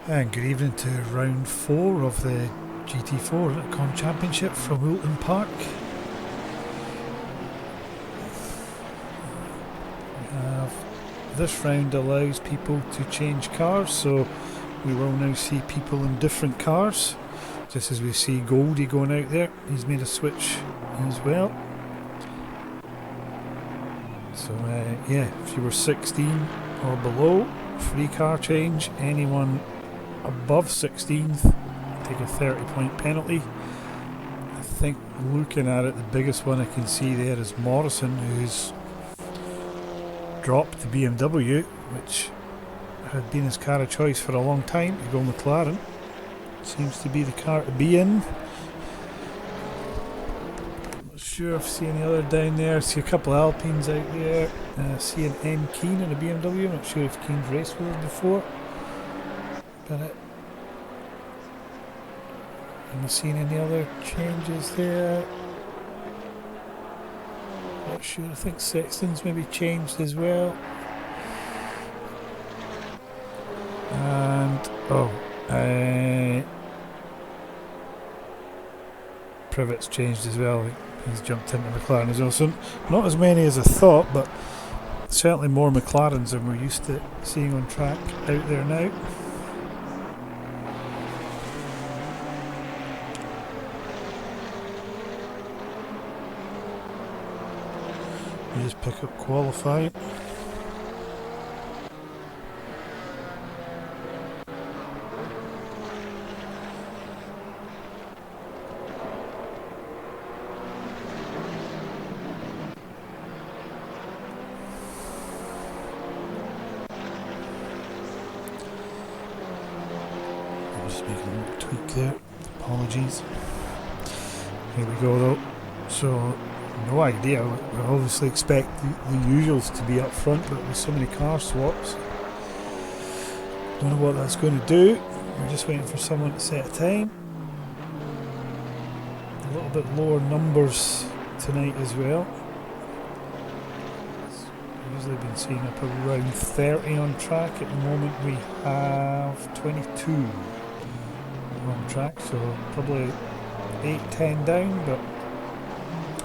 And good evening to round 4 of the GT4 Intercon Championship from Oulton Park. This round allows people to change cars, so we will now see people in different cars. Just as we see Goldie going out there, he's made a switch as well. So yeah, if you were 16 or below, free car change. Anyone above 16th take a 30-point penalty. I think looking at it, the biggest one I can see there is Morrison, who's dropped the BMW, which had been his car of choice for a long time, to go McLaren. Seems to be the car to be in. Not sure if I see any other down there. I see a couple of Alpines out there. I see an M Keen in a BMW. I'm not sure if Keen's raced with us before. But am I seeing any other changes there? Not sure. I think Sexton's maybe changed as well. And Privet's changed as well. He's jumped into McLaren as well. So not as many as I thought, but certainly more McLarens than we're used to seeing on track out there now. You just pick up qualifying. I'm just making a little tweak there. Apologies. Here we go though. So no idea. We obviously expect the usuals to be up front, but with so many car swaps, don't know what that's going to do. We're just waiting for someone to set a time. A little bit lower numbers tonight as well. We've usually been seeing up around 30 on track. At the moment we have 22 on track, so probably 8-10 down, but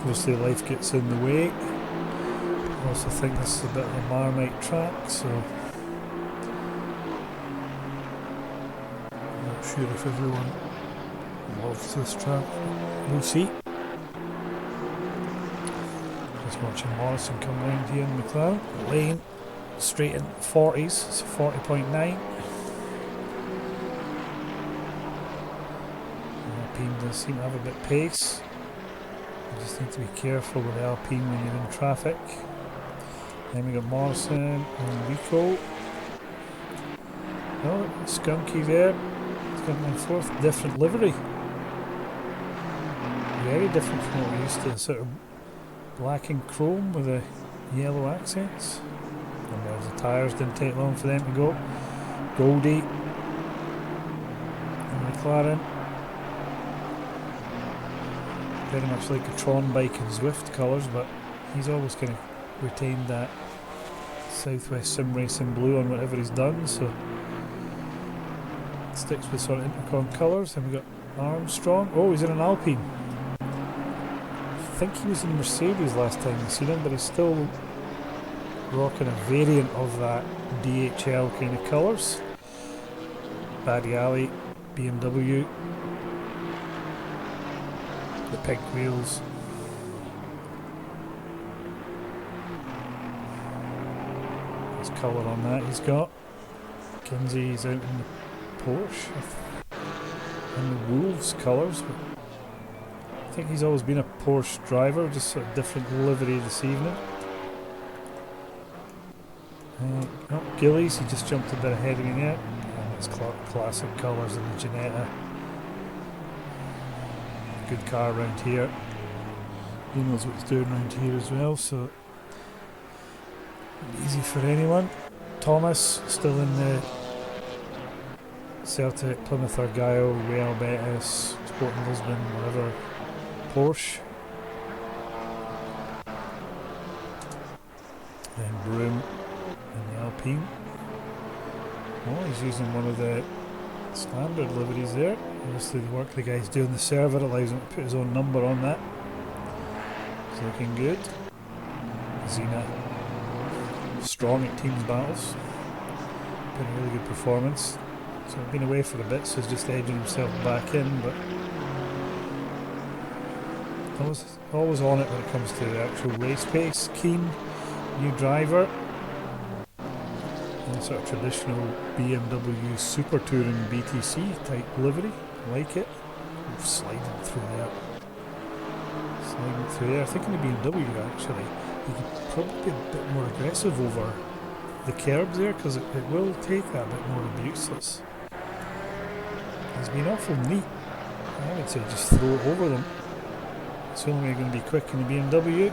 obviously life gets in the way. I also think this is a bit of a Marmite track, so I'm not sure if everyone loves this track. We'll see. Just watching Morrison come round here in McLaren. Lane straight in 40s, so 40.9. Alpine does seem to have a bit of pace. You just need to be careful with Alpine when you're in traffic. Then we got Morrison and Rico. Oh, Skunky there. He's got my fourth different livery. Very different from what we used to. Sort of black and chrome with the yellow accents. And there's the tyres, didn't take long for them to go. Goldie and McLaren. Very much like a Tron bike and Zwift colours, but he's always kind of retained that Southwest Sim Racing blue on whatever he's done, so sticks with sort of Intercon colours. Then we got Armstrong. Oh, he's in an Alpine. I think he was in Mercedes last time we seen him, but he's still rocking a variant of that DHL kind of colours. Baddy Alley, BMW. The pink wheels. There's colour on that he's got. Kinsey's out in the Porsche in the Wolves colours. I think he's always been a Porsche driver, just sort of different livery this evening. Gillies, he just jumped a bit ahead of me there. And it's classic colours in the Ginetta. Good car around here. He knows what he's doing around here as well, so easy for anyone. Thomas still in the Celtic, Plymouth Argyle, Real Betis, Sporting Lisbon, whatever, Porsche. Then Broom in the Alpine. Oh, he's using one of the Standard liveries there. Obviously the work the guy's doing the server allows him to put his own number on that. It's looking good. Xena strong at teams battles. Been a really good performance. So I've been away for a bit, so he's just edging himself back in, but always on it when it comes to the actual race pace. Keen, new driver. And sort of traditional BMW Super Touring BTC type livery. Like it. Sliding through there. Sliding through there. I think in the BMW actually, you could probably be a bit more aggressive over the curbs there, because it will take that a bit more abuseless. It's been awful neat. I would say just throw it over them. It's the only way going to be quick in the BMW.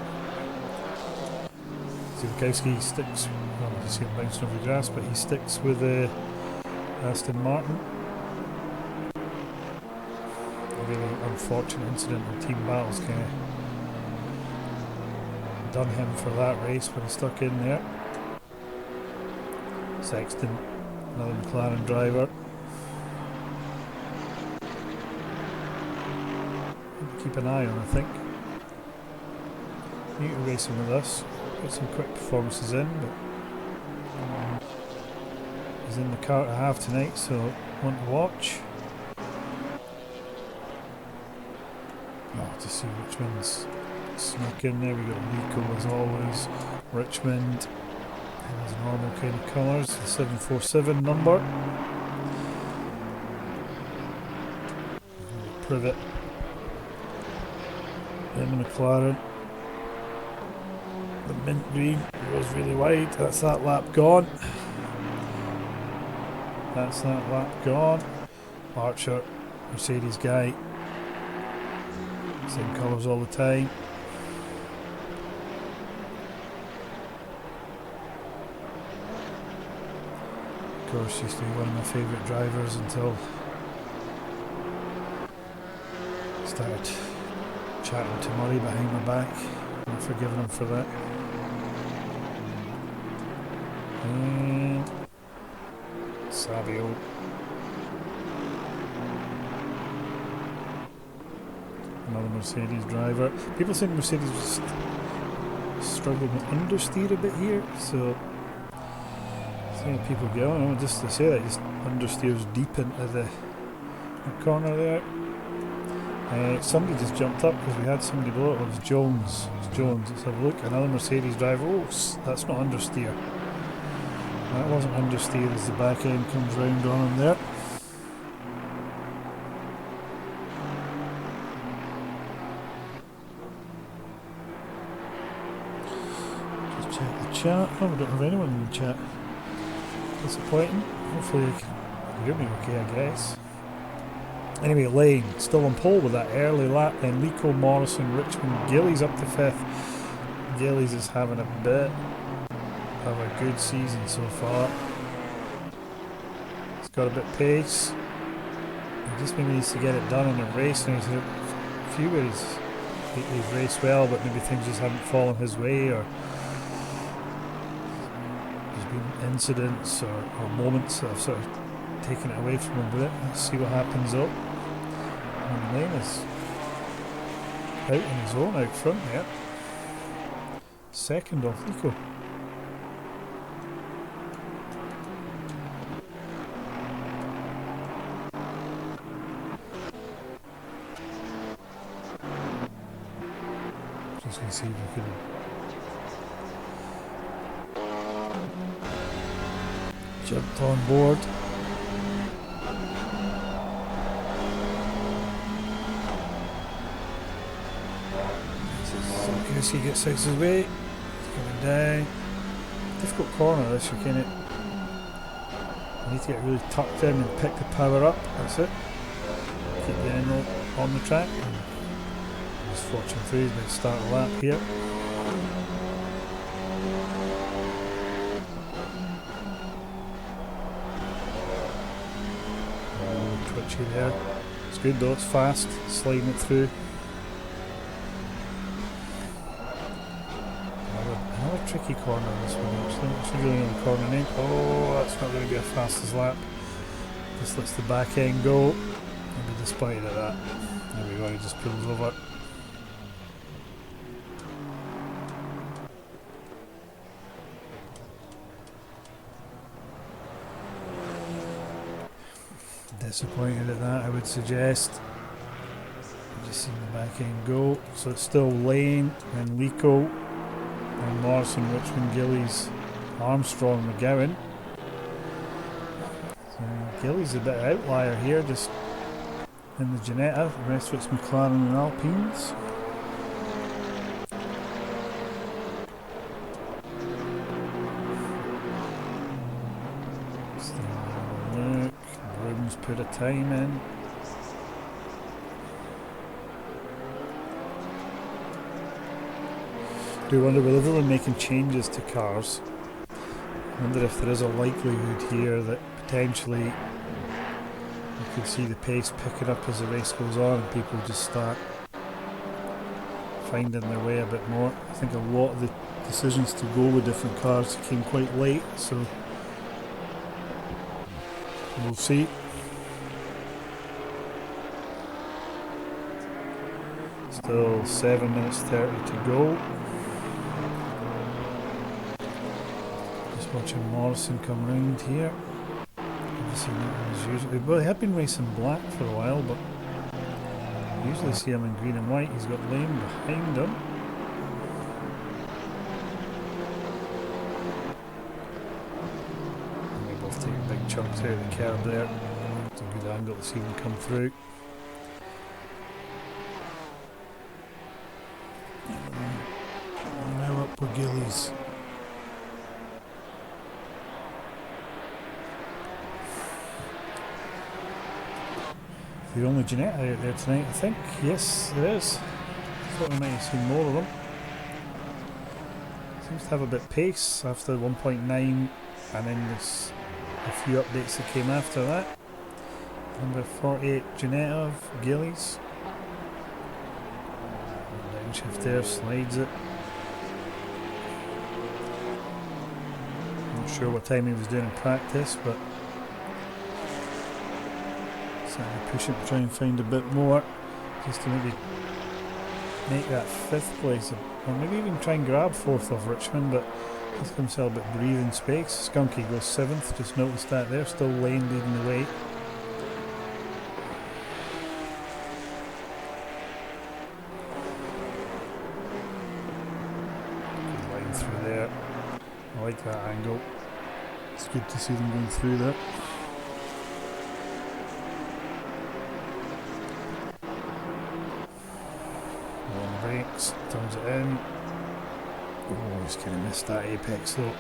Zilkowski sticks, well, you see him bouncing over the grass, but he sticks with Aston Martin. A really unfortunate incident in team battles kind of done him for that race when he stuck in there. Sexton, another McLaren driver. Keep an eye on, I think. New to racing with us. Got some quick performances in, but he's in the car to have tonight, so want to watch. Oh, to see Richmond's snuck in there. We got Nico as always. Richmond in his normal kind of colours, the 747 number. Privet. In the McLaren. The mint green goes really wide. That's that lap gone. That's that lap gone. Archer, Mercedes guy. Same colours all the time. Of course, used to be one of my favourite drivers until I started chatting to Murray behind my back. I've forgiven him for that. And Savio. Another Mercedes driver. People think Mercedes was struggling with understeer a bit here, so seeing people go, and just to say that, just understeers deep into the corner there. Somebody just jumped up because we had somebody below it. It was Jones. It's Jones. Let's have a look. Another Mercedes driver. Oh, that's not understeer. That wasn't understeer as the back end comes round on him there. Just check the chat. Oh, we don't have anyone in the chat. Disappointing. Hopefully they can hear me okay, I guess. Anyway, Lane still on pole with that early lap. Then Lico, Morrison, Richmond, Gillies up to 5th. Gillies is having a bit of a good season so far. He's got a bit of pace. He just maybe needs to get it done in a race. And he's had a few where he's raced well, but maybe things just haven't fallen his way, or there's been incidents or moments that have sort of taken it away from him with it. Let's see what happens though. And Lane is out on his own out front there. Second off Lico. Just going to see if we can jumped on board. He gets out of his way. He's coming down. Difficult corner this, you kind of need to get really tucked in and pick the power up. That's it. Keep the end on the track. Just fortune through, he's going to start a lap here. Oh, twitchy there. It's good though, it's fast, sliding it through. Tricky corner this one actually. It's really on the corner name. Oh, that's not going to be a fastest lap. Just lets the back end go. Maybe despite of that. There we go, he just pulls over. Disappointed at that, I would suggest. Just seen the back end go. So it's still Lane and Lico and Morrison, Richmond, Gillies, Armstrong, McGowan. So Gillies a bit of outlier here, just in the Ginetta. The rest of it's McLaren and Alpines. Look, Broom's put a time in. Do wonder with everyone making changes to cars, I wonder if there is a likelihood here that potentially you could see the pace picking up as the race goes on and people just start finding their way a bit more. I think a lot of the decisions to go with different cars came quite late, so we'll see. Still 7 minutes 30 to go. Just watching Morrison come round here. Well, they have been racing black for a while, but I usually see him in green and white. He's got Lane behind him. And they both take big chunks out of the curb there. It's a good angle to see them come through. Now up with Gillies. The only Ginetta out there tonight, I think. Yes, there is. Thought we might have seen more of them. Seems to have a bit of pace after 1.9, and then there's a few updates that came after that. Number 48 Ginetta of Gillies. Downshift there, slides it. Not sure what time he was doing in practice, but pushing to try and find a bit more, just to maybe make that 5th place, or maybe even try and grab 4th of Richmond, but he's got himself a bit of breathing space. Skunky goes 7th, just noticed that there, still Lane leading the way. Good line through there, I like that angle, it's good to see them going through there. Turns it in. Oh, he's kind of missed that apex though.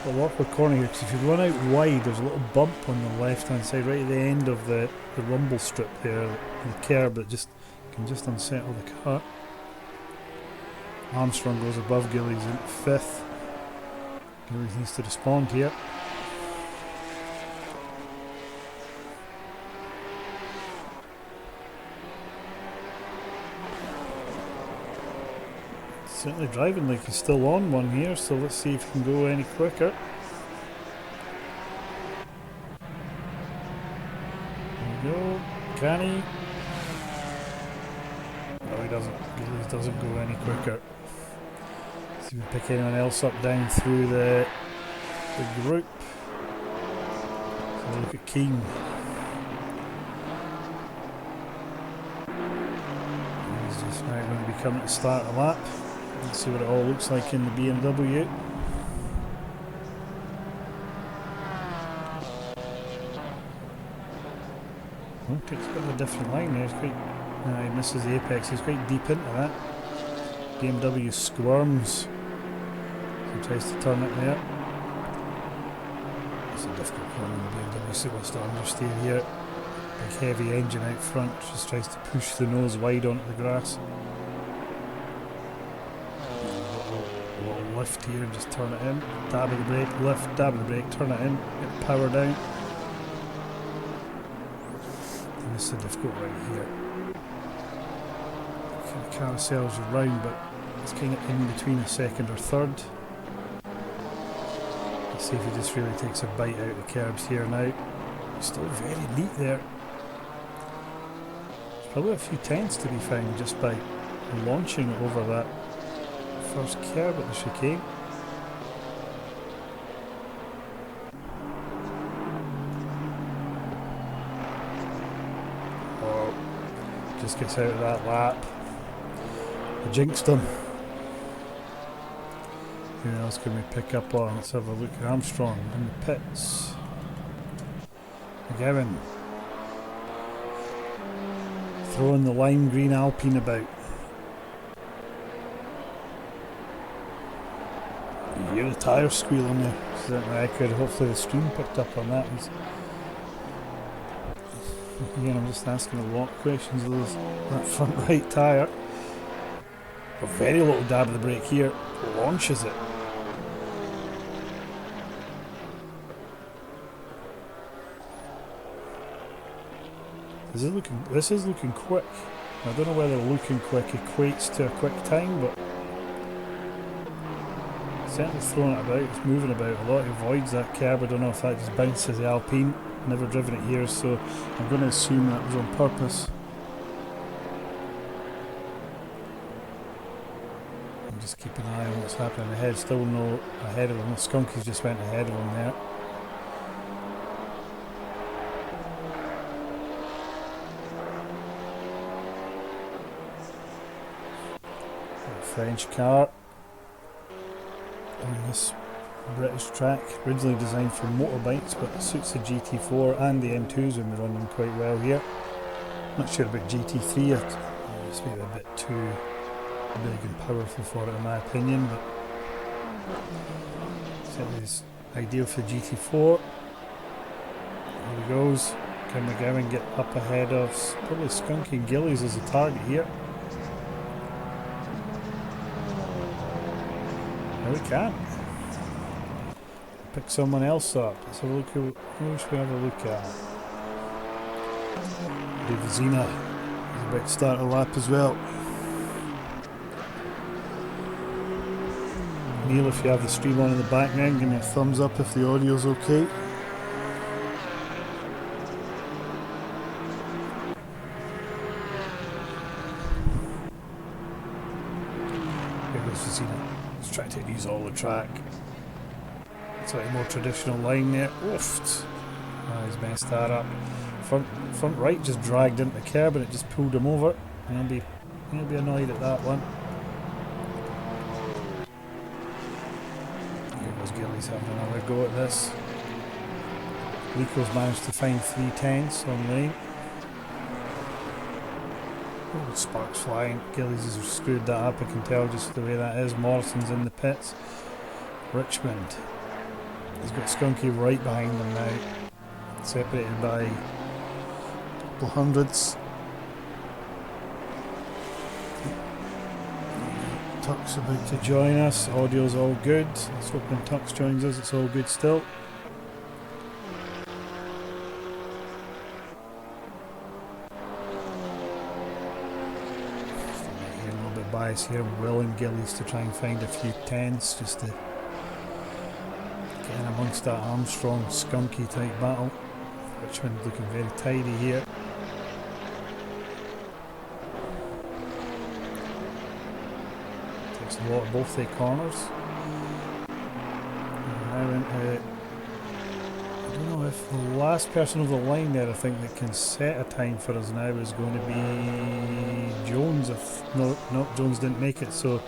A little awkward corner here, because if you run out wide, there's a little bump on the left hand side, right at the end of the rumble strip there, the curb that just can just unsettle the car. Armstrong goes above Gillies in 5th. Gillies needs to respond here. Certainly driving like he's still on one here, so let's see if he can go any quicker. There we go. Can he? No, he doesn't. Gillies doesn't go any quicker. See if we pick anyone else up down through the group. So look at Keane. He's just now going to be coming to start a lap. Let's see what it all looks like in the BMW. Okay, it's got a different line there. It's quite, he misses the apex. He's quite deep into that. BMW squirms. He tries to turn it there. It's a difficult corner in the BMW, so he wants to understeer here. Big heavy engine out front, just tries to push the nose wide onto the grass. Lift here and just turn it in. Dab of the brake, lift, dab of the brake, turn it in, get power down. And this is a difficult right here. Kind of carousels around, but it's kind of in between a 2nd or 3rd. Let's see if he just really takes a bite out of the curbs here now. Still very neat there. There's probably a few tenths to be found just by launching over that first curb at the chicane. Oh, just gets out of that lap. I jinxed him. Who else can we pick up on? Let's have a look. Armstrong in the pits. McGowan throwing the lime green Alpine about. You hear the tyres squealing there. Certainly I could. Hopefully the stream picked up on that. Again, I'm just asking a lot of questions of that front right tyre. A very little dab of the brake here. Launches it. This is looking quick. I don't know whether looking quick equates to a quick time, but certainly throwing it about, it's moving about a lot. It avoids that curb. I don't know if that just bounces the Alpine. Never driven it here, so I'm going to assume that was on purpose. And just keep an eye on what's happening ahead. Still no ahead of him. The Skunkies just went ahead of him there. French car on this British track, originally designed for motorbikes, but it suits the GT4 and the M2s when we run them quite well here. Not sure about GT3, it's maybe a bit too big and powerful for it in my opinion, but certainly it's ideal for the GT4. Here he goes. Can McGowan get up ahead of probably Skunky and Gillies as a target here? No, we can't. Pick someone else up. Let's have a look. Who should we have a look at? David Zena is about to start a lap as well. Neil, if you have the stream on in the background, give me a thumbs up if the audio's okay. Here goes Zena. Let's try to use all the track. Slightly more traditional line there. Oofed. Oh, he's messed that up. Front right just dragged into the curb and it just pulled him over. And he'll be annoyed at that one. Here goes Gillies having another go at this. Lico's managed to find 3 tenths on lane. Oh, sparks flying. Gillies has screwed that up, I can tell just the way that is. Morrison's in the pits. Richmond. He's got Skunky right behind him now, separated by a couple hundredths. Tuck's about to join us. Audio's all good. Let's hope when Tux joins us, it's all good still. A little bit biased here. I'm willing Gillies to try and find a few tenths just to getting amongst that Armstrong Skunky type battle. Richmond looking very tidy here. Takes a lot of both their corners. Now into, I don't know if the last person over the line there, I think that can set a time for us now is going to be Jones. If no, Jones didn't make it, so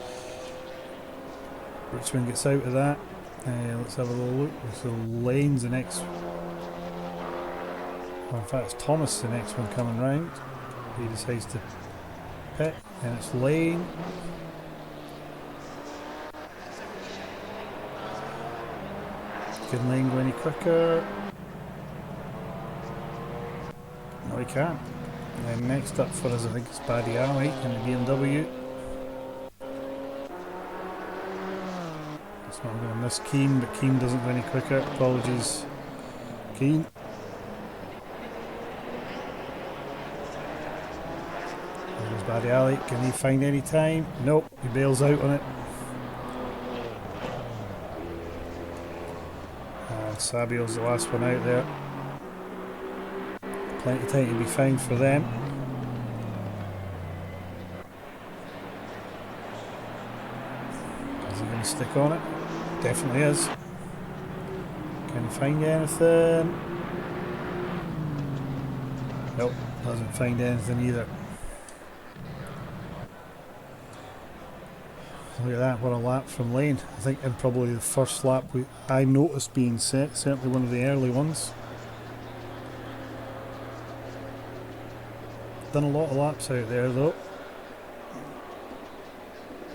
Richmond gets out of that. Let's have a little look. So Lane's the next. Well, in fact, it's Thomas the next one coming round. He decides to pit, and it's Lane. Can Lane go any quicker? No, he can't. And then next up for us, I think it's Paddy Alley in the BMW. Not going to miss Keane, but Keane doesn't go any quicker. Apologies, Keane. There's Paddy Alley. Can he find any time? Nope, he bails out on it. And Sabio's the last one out there. Plenty of time to be found for them. Is he going to stick on it? Definitely is. Can he find anything? Nope, doesn't find anything either. Look at that, what a lap from Lane. I think in probably the first lap I noticed being set, certainly one of the early ones. Done a lot of laps out there though.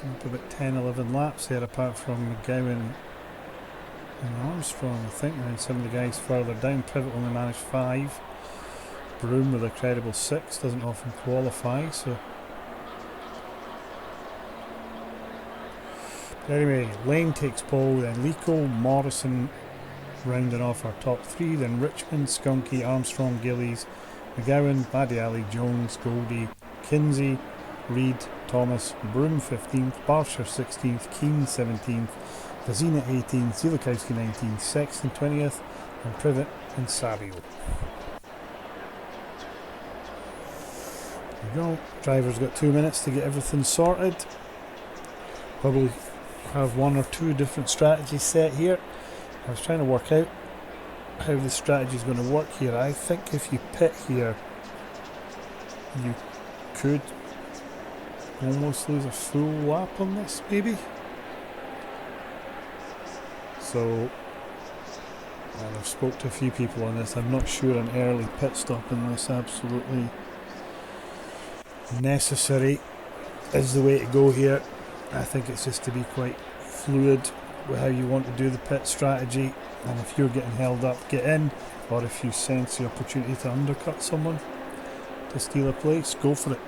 Up about 10-11 laps there apart from McGowan and Armstrong I think, and then some of the guys further down. Privet only managed 5. Broome with a credible 6, doesn't often qualify, so anyway, Lane takes pole, then Lico, Morrison rounding off our top 3, then Richmond, Skunky, Armstrong, Gillies, McGowan, Badiali, Jones, Goldie, Kinsey, Reid, Thomas, Broome 15th, Barsher 16th, Keane 17th, Vazina 18th, Zielikowski 19th, Sexton 20th, and Privet and Sabio. There we go. Driver's got 2 minutes to get everything sorted. Probably have 1 or 2 different strategies set here. I was trying to work out how the strategy is going to work here. I think if you pit here, you could almost lose a full lap on this, maybe. So, I've spoke to a few people on this. I'm not sure an early pit stop unless absolutely necessary is the way to go here. I think it's just to be quite fluid with how you want to do the pit strategy, and if you're getting held up, get in, or if you sense the opportunity to undercut someone to steal a place, go for it.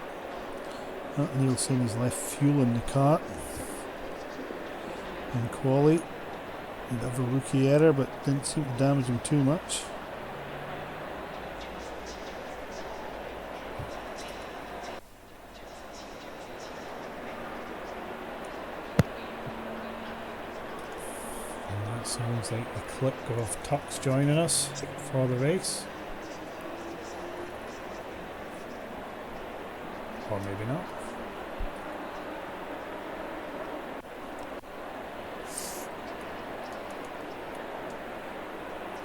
Neil saying he's left fuel in the car in quali. He'd have a rookie error but didn't seem to damage him too much. Sounds like the click of Tux joining us for the race. Or maybe not.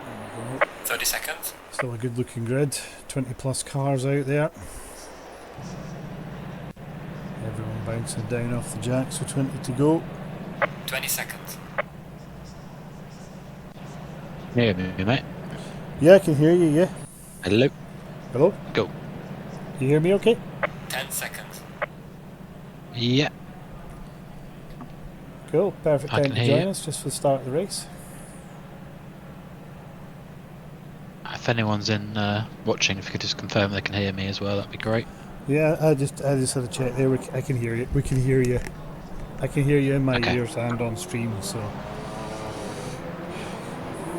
There we go. 30 seconds. Still a good looking grid. 20 plus cars out there. Everyone bouncing down off the jack, so 20 to go. 20 seconds. Yeah, mate. Yeah, I can hear you, yeah. Hello. Hello? Go. You hear me okay? 10 seconds. Yeah. Cool, perfect I time can to hear join you. us just for the start of the race. If anyone's in watching, if you could just confirm they can hear me as well, that'd be great. Yeah, I just had a check there. I can hear you. We can hear you. I can hear you in my Okay. ears and on stream, so...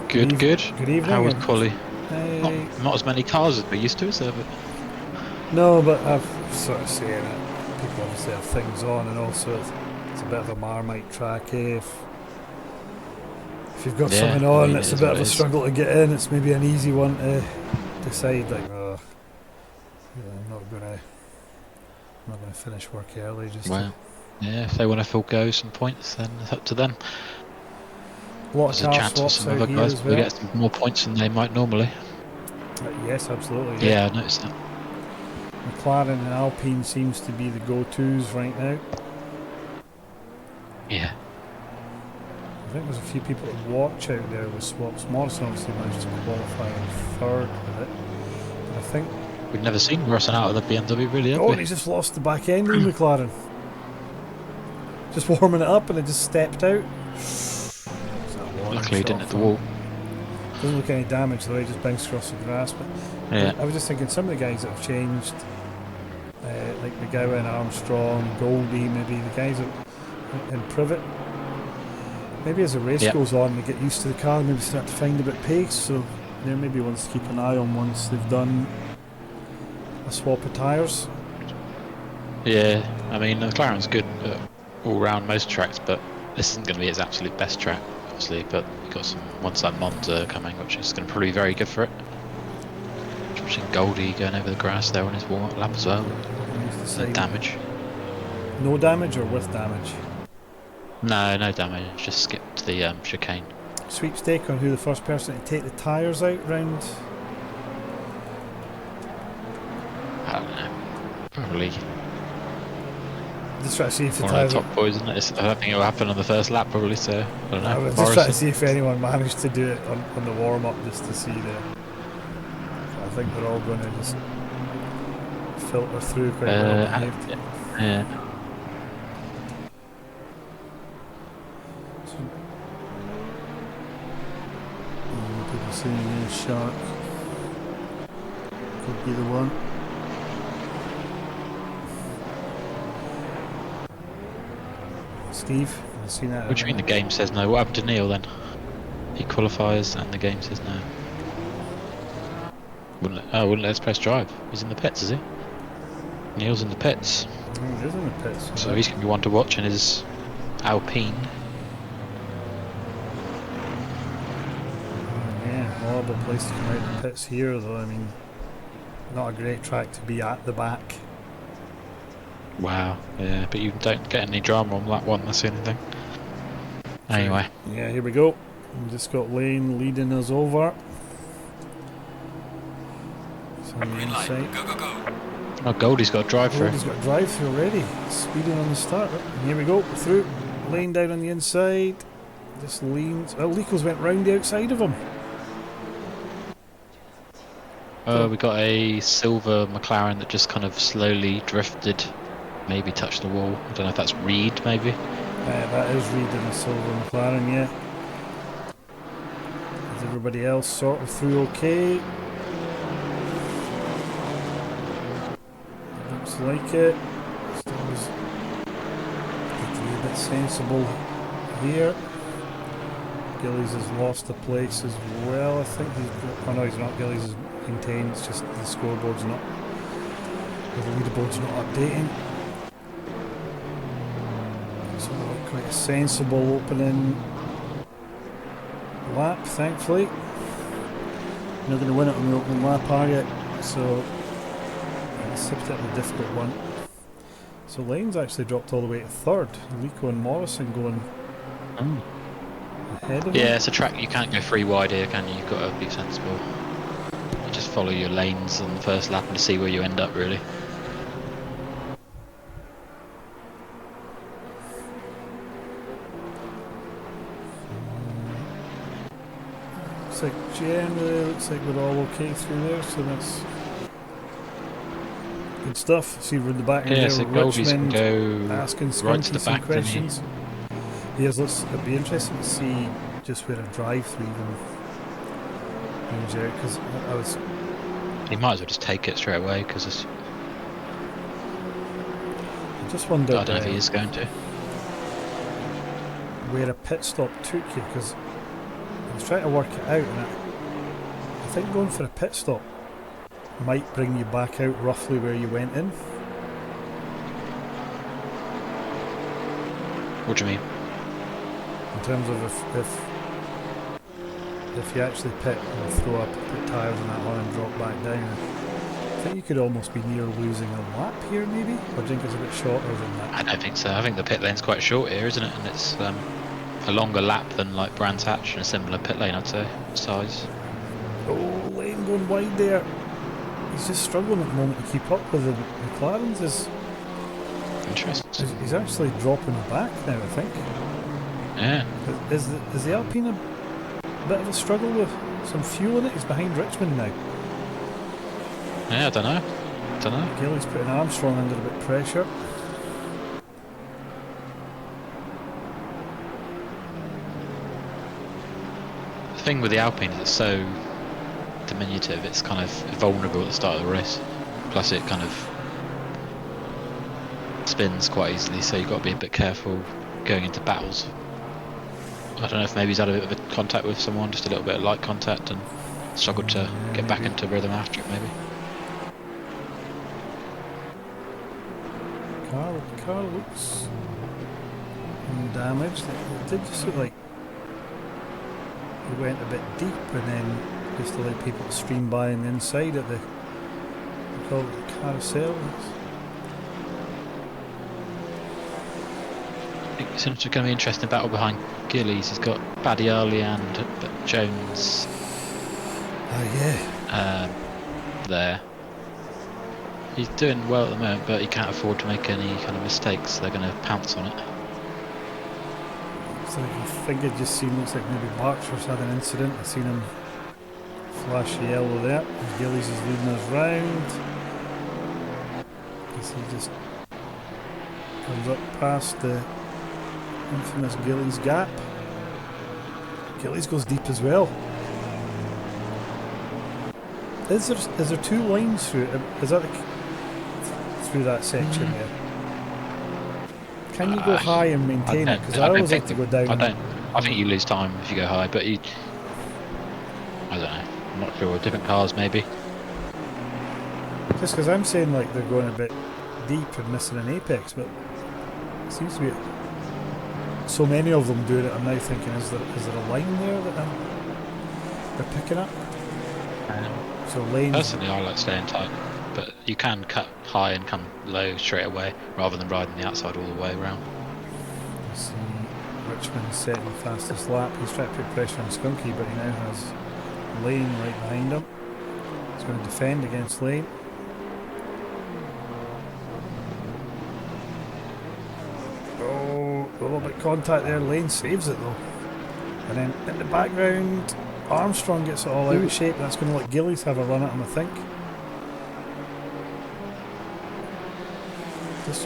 Good. Good evening. How was and- quali? Hey. Not as many cars as we used to, is there? But No, but I've sort of saying it. People obviously have things on, and also it's a bit of a Marmite track. If you've got Yeah, something I on, mean, it's it a is bit what of it a is. struggle to get in. It's maybe an easy one to decide, like, oh, yeah, I'm not gonna finish work early. Just well, yeah, if they want to forgo some points, then it's up to them. a lot There's of a car chance for swaps some out other here guys as to well. get some more points than they might normally. Yes, absolutely. Yeah, I noticed that. McLaren and Alpine seems to be the go-tos right now. Yeah. I think there's a few people to watch out there with swaps. Morrison obviously managed to qualify in third with it. And I think... We've never seen Morrison out of the BMW, really, have Oh, and we? he's just lost the back end of the McLaren. Just warming it up and it just stepped out. Luckily he didn't hit the wall. Doesn't look any damage though, he just bounced across the grass. But Yeah. I was just thinking some of the guys that have changed, like McGowan, Armstrong, Goldie, maybe the guys in Privet. Maybe as the race goes on, they get used to the car, maybe start to find a bit of pace. So there may be ones to keep an eye on once they've done a swap of tyres. Yeah, I mean, McLaren's good all round most tracks, but this isn't going to be his absolute best track, obviously. But got some one-side Monza coming, which is going to probably be very good for it. Watching Goldie going over the grass there on his warm-up lap as well. No damage. No damage or with damage? No, no damage. Just skipped the chicane. Sweepstake on who the first person to take the tyres out round? I don't know. Probably Just trying to see if the one of tyres the top boys, isn't it? I don't think it will happen on the first lap, probably. So I don't know. I was just trying to see if anyone managed to do it on the warm-up, just to see the. I think they're all going to just filter through quite well behaved. Yeah. So, people seeing a shark. Could be the one. Steve, have you seen that? What do you mean the game says no? What happened to Neil then? He qualifies and the game says no. Wouldn't let us press drive. He's in the pits, is he? Neil's in the pits. Oh, he is in the pits. So he's going to be one to watch in his Alpine. Yeah, horrible place to come out of the pits here though. I mean, not a great track to be at the back. Wow, yeah, but you don't get any drama on that one, that's the only thing. Anyway. Yeah, here we go. We've just got Lane leading us over. It's on the Green light. inside. Go, go, go. Oh, Goldie's got a drive through. He's got a drive through already. Speeding on the start. And here we go. Through. Lane down on the inside. Just leans. Oh, Lico's went round the outside of him. We got a silver McLaren that just kind of slowly drifted. Maybe touched the wall. I don't know if that's Reed, maybe. That is Reed in a silver McLaren, yeah. Is everybody else sort of through okay? Looks like it. Still was need to be a bit sensible here. Gillies has lost the place as well. I think he's got, oh no, he's not. Gillies is maintained. It's just the scoreboard's not, the leaderboard's not updating. So quite a sensible opening lap, thankfully. You're not going to win it on the opening lap, are you? So it's a particularly difficult one. So Lane's actually dropped all the way to third. Lico and Morrison going ahead of him. Yeah, it's a track you can't go free wide here, can you? You've got to be sensible. You just follow your lanes on the first lap and see where you end up, really. Generally looks like we're all okay through there, so that's good stuff. See, we're in the back Yeah, there, so Goldie's can Richmond go asking right to the Skunky some back, questions. Yes, it'd be interesting to see just where a drive-through even moves out, because I was. He might as well just take it straight away, because I just wondered. I don't know if he is going to. Where a pit stop took you, because I was trying to work it out, and I think going for a pit stop might bring you back out roughly where you went in. What do you mean? In terms of if you actually pit and throw up, put tyres on that one and drop back down, I think you could almost be near losing a lap here, maybe? Or do you think it's a bit shorter than that? I don't think so. I think the pit lane's quite short here, isn't it? And it's a longer lap than like Brands Hatch and a similar pit lane, I'd say, size. Oh, Lane going wide there. He's just struggling at the moment to keep up with the McLarens. Interesting. He's actually dropping back now, I think. Yeah. Is the Alpine a bit of a struggle with some fuel in it? He's behind Richmond now. Yeah, I don't know. Gillies putting Armstrong under a bit of pressure. The thing with the Alpine is it's so diminutive, it's kind of vulnerable at the start of the race. Plus it kind of spins quite easily, so you've got to be a bit careful going into battles. I don't know if maybe he's had a bit of a contact with someone, just a little bit of light contact, and struggled to get back into rhythm after it, maybe. Car looks damaged. It did just look like he went a bit deep and then just allowed people to stream by on the inside at the, we call it the carousel. I think it's going to be an interesting battle behind Gillies. He's got Badiali and Jones there. He's doing well at the moment, but he can't afford to make any kind of mistakes. They're going to pounce on it. So I think it just looks like maybe Barkshire's had an incident. I've seen him flash the yellow there. And Gillies is leading us round. As he just comes up past the infamous Gillies gap. Gillies goes deep as well. Is there two lines through it? Is that through that section there? Can you go high and maintain it? Because I always like to go down. I think you lose time if you go high, but I don't know. I'm not sure. Different cars maybe. Just because I'm saying like they're going a bit deep and missing an apex, but it seems to be so many of them doing it. I'm now thinking, is there a line there that they're picking up? So lanes. Personally, I like staying tight, but you can cut high and come low straight away rather than riding the outside all the way around. You see Richmond setting the fastest lap. He's trying to put pressure on Skunky, but he now has Lane right behind him. He's going to defend against Lane. Oh, a little bit of contact there. Lane saves it though. And then in the background, Armstrong gets it all out of shape. That's going to let Gillies have a run at him, I think.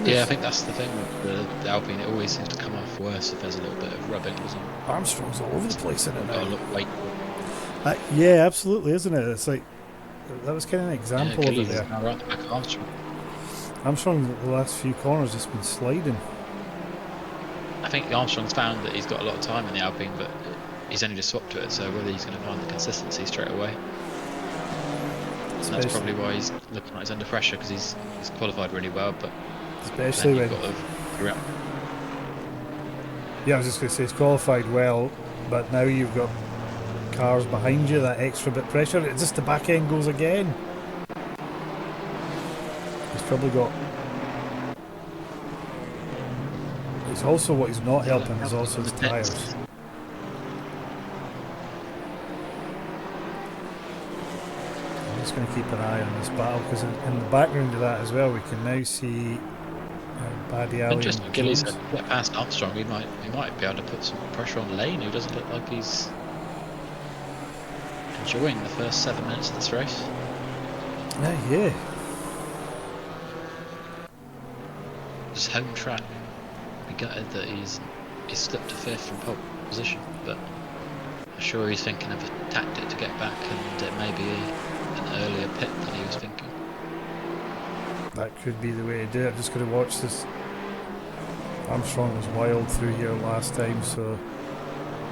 Yeah, I think that's the thing with the Alpine. It always seems to come off worse if there's a little bit of rubbing, doesn't it? Armstrong's all over the place in it now. Look like. Yeah, absolutely, isn't it? It's like that was kind of an example of it there. Right back Armstrong. Armstrong, the last few corners, just been sliding. I think Armstrong's found that he's got a lot of time in the Alpine, but he's only just swapped to it. So whether he's going to find the consistency straight away, and that's probably why he's looking like he's under pressure, because he's qualified really well, but especially when. Yeah, I was just going to say he's qualified well, but now you've got cars behind you, that extra bit of pressure. It's just the back end goes again. He's probably got. It's also what he's not helping is also his tyres. I'm just going to keep an eye on this battle, because in the background of that as well, we can now see Badiali. Just Gillies get past Armstrong, he might be able to put some pressure on Lane, who doesn't look like he's enjoying the first 7 minutes of this race. Yeah. Just home track. Be gutted that he's slipped to 5th from pole position, but I'm sure he's thinking of a tactic to get back, and it may be an earlier pit than he was thinking. That could be the way to do it. I'm just going to watch this. Armstrong was wild through here last time, so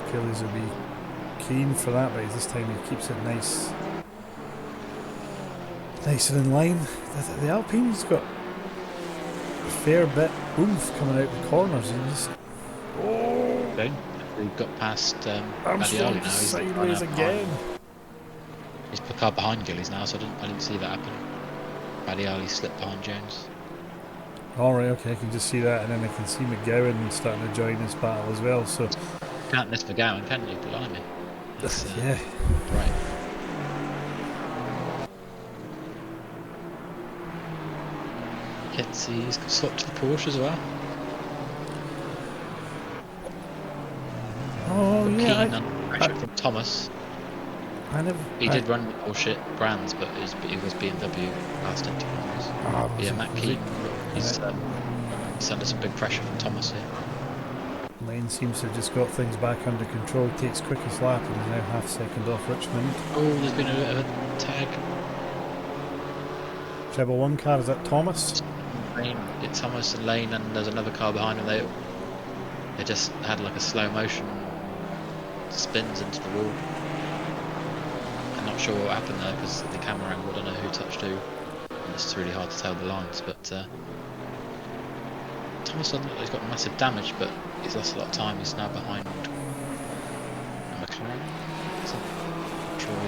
Achilles will be keen for that, but this time he keeps it nice and in line. The Alpine's got a fair bit oomph coming out the corners. And just, We've got past Armstrong Badiali now. He's sideways again. He's put car behind Gillies now, so I didn't see that happen. Badiali slipped behind Jones. Alright, okay, I can just see that, and then I can see McGowan starting to join this battle as well. So can't miss McGowan, can you? Blimey. Yeah. Right. He's got swapped to the Porsche as well. Oh yeah. Pressure from Thomas. He did run the Porsche brands, but it was BMW last Intercon. Yeah, Matt Keane. He's under some big pressure from Thomas here. Lane seems to have just got things back under control. Takes quickest lap and is now half second off Richmond. Oh, there's been a bit of a tag. Treble 1 car, is that Thomas? Lane, it's Thomas and Lane, and there's another car behind him. They just had like a slow motion spins into the wall. I'm not sure what happened there because the camera angle, I don't know who touched who. And it's really hard to tell the lines, but Thomas doesn't look like he's got massive damage, but he's lost a lot of time. He's now behind a McLaren.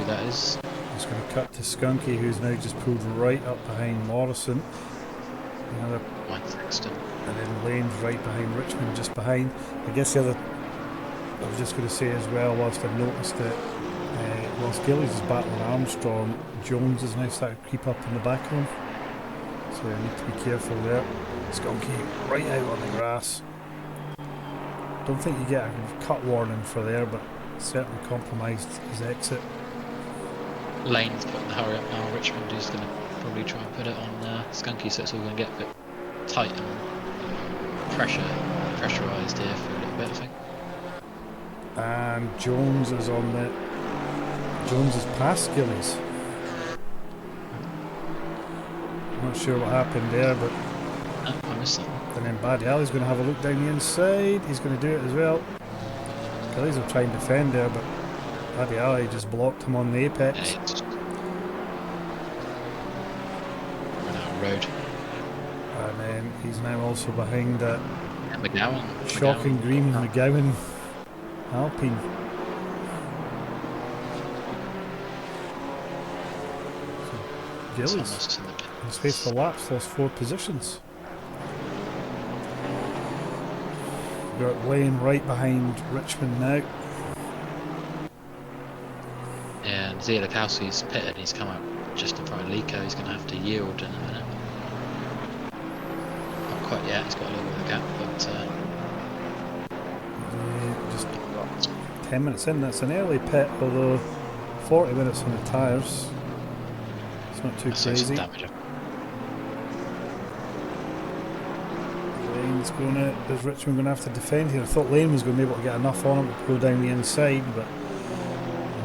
that is. Just going to cut to Skunky, who's now just pulled right up behind Morrison. Another, Mine's Sexton. and then Lane's right behind Richmond, just behind. I guess the other, I was just going to say as well, whilst I noticed that whilst Gillies is battling Armstrong, Jones has now started to creep up in the back of him. So I need to be careful there. Skunky right out on the grass. Don't think you get a cut warning for there, but certainly compromised his exit. Lane's putting the hurry up now. Richmond is going to probably try and put it on Skunky, so it's all going to get a bit tight and pressurised here for a little bit, I think. And Jones is on the. Jones is past Gillies. Not sure what happened there, but. Oh, I missed that. And then Baddy Ali's going to have a look down the inside. He's going to do it as well. Gillies will try and defend there, but Baddy Ali just blocked him on the apex. Yeah, it's run out of road. And then he's now also behind that And McGowan. shocking green McGowan Alpine. So Gillies, Almost in the in his faithful laps, lost 4 positions. We've got Lane right behind Richmond now. Yeah, and Zielikowski's pitted. He's come out just in front of Lico. He's going to have to yield in a minute. Not quite yet. He's got a little bit of a gap, but Just 10 minutes in, that's an early pit, although 40 minutes on the tyres. It's not too I saw some crazy. damage. Lane's going to, is Richmond going to have to defend here? I thought Lane was going to be able to get enough on him to go down the inside, but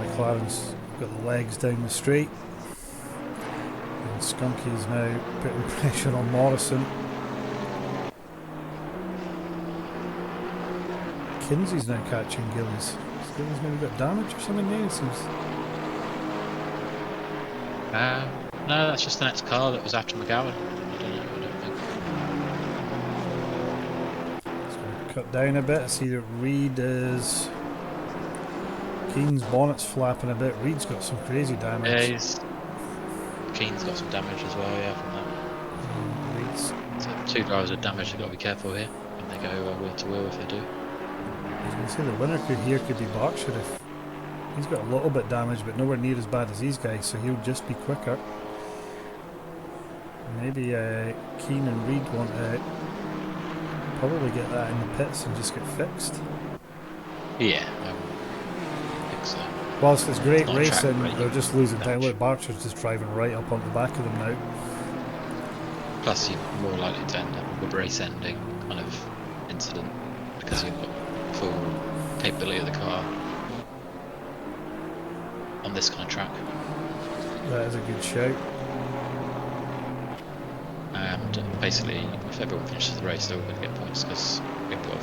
McLaren's got the legs down the straight. And Skunky's now putting pressure on Morrison. Kinsey's now catching Gillies. Has Gillies maybe got damage or something there? It seems. No, that's just the next car that was after McGowan. I don't think. It's going to cut down a bit. I see that Reed is. Keen's bonnet's flapping a bit. Reed's got some crazy damage. Keen's got some damage as well, yeah, from that. Reed's. So 2 drivers with damage, they've got to be careful here when they go wheel to wheel if they do. I was going to say the winner could be Berkshire if he's got a little bit damage, but nowhere near as bad as these guys, so he'll just be quicker. Maybe Keane and Reed want to probably get that in the pits and just get fixed. Yeah, I think so. Whilst it's great Not a track racing, break. they're just losing time. Damage. Look, Berkshire's just driving right up onto the back of them now. Plus, you're more likely to end up with a race-ending kind of incident because you've got full capability of the car on this kind of track. That is a good shout. And basically, if everyone finishes the race, they're all going to get points because we've got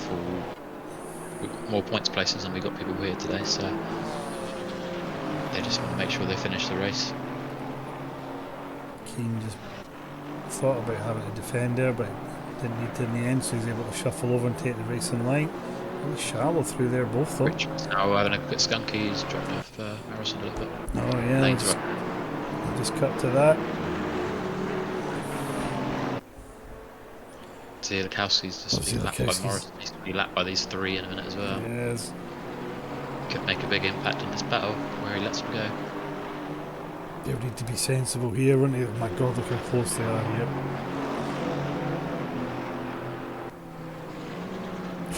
more points places than we got people here today. So they just want to make sure they finish the race. Keane just thought about having to defend there, but didn't need to in the end, so he's able to shuffle over and take the race in line. Really shallow through there, both though. Richmond's now having a bit skunky. He's dropped off Harrison a little bit. Oh yeah, Lane's let's right. just cut to that. Zielikowski's just to be lapped by Zielikowski's- Morrison. He's going to be lapped by these 3 in a minute as well. Yes. Could make a big impact in this battle where he lets him go. They'll need to be sensible here, won't they? My God, look how close they are here.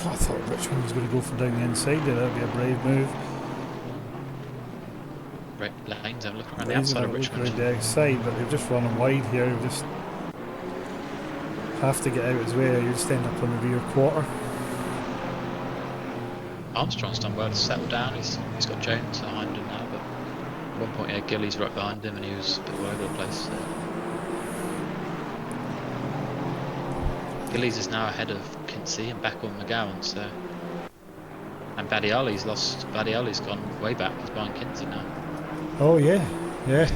I thought Richmond was going to go for down the inside there. That'd be a brave move. Right, Lane's having a look around the Lane's outside of gonna look Richmond. around the outside, but they've just run him wide here. You just have to get out his way. You just end up on the rear quarter. Armstrong's done well to settle down. He's got Jones behind him now, but at one point, yeah, Gillies right behind him, and he was a bit all over the place. So. Gillies is now ahead of Kinsey and back on McGowan. So, and Badiali's lost. Badiali's gone way back. He's behind Kinsey now. Oh yeah, yeah.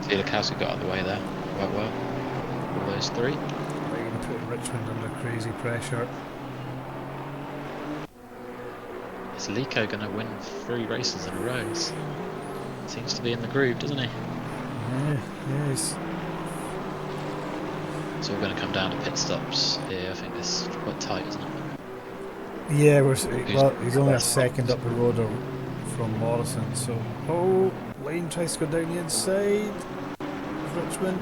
Zielikowski got out of the way there quite well. All those 3. Lane putting Richmond under crazy pressure. Is Lico going to win 3 races in a row? Seems to be in the groove, doesn't he? Yeah, yes. It's all going to come down to pit stops here. I think this is quite tight, isn't it? Yeah, well, he's only a second up the road from Morrison, so... Oh, Lane tries to go down the inside. Richmond.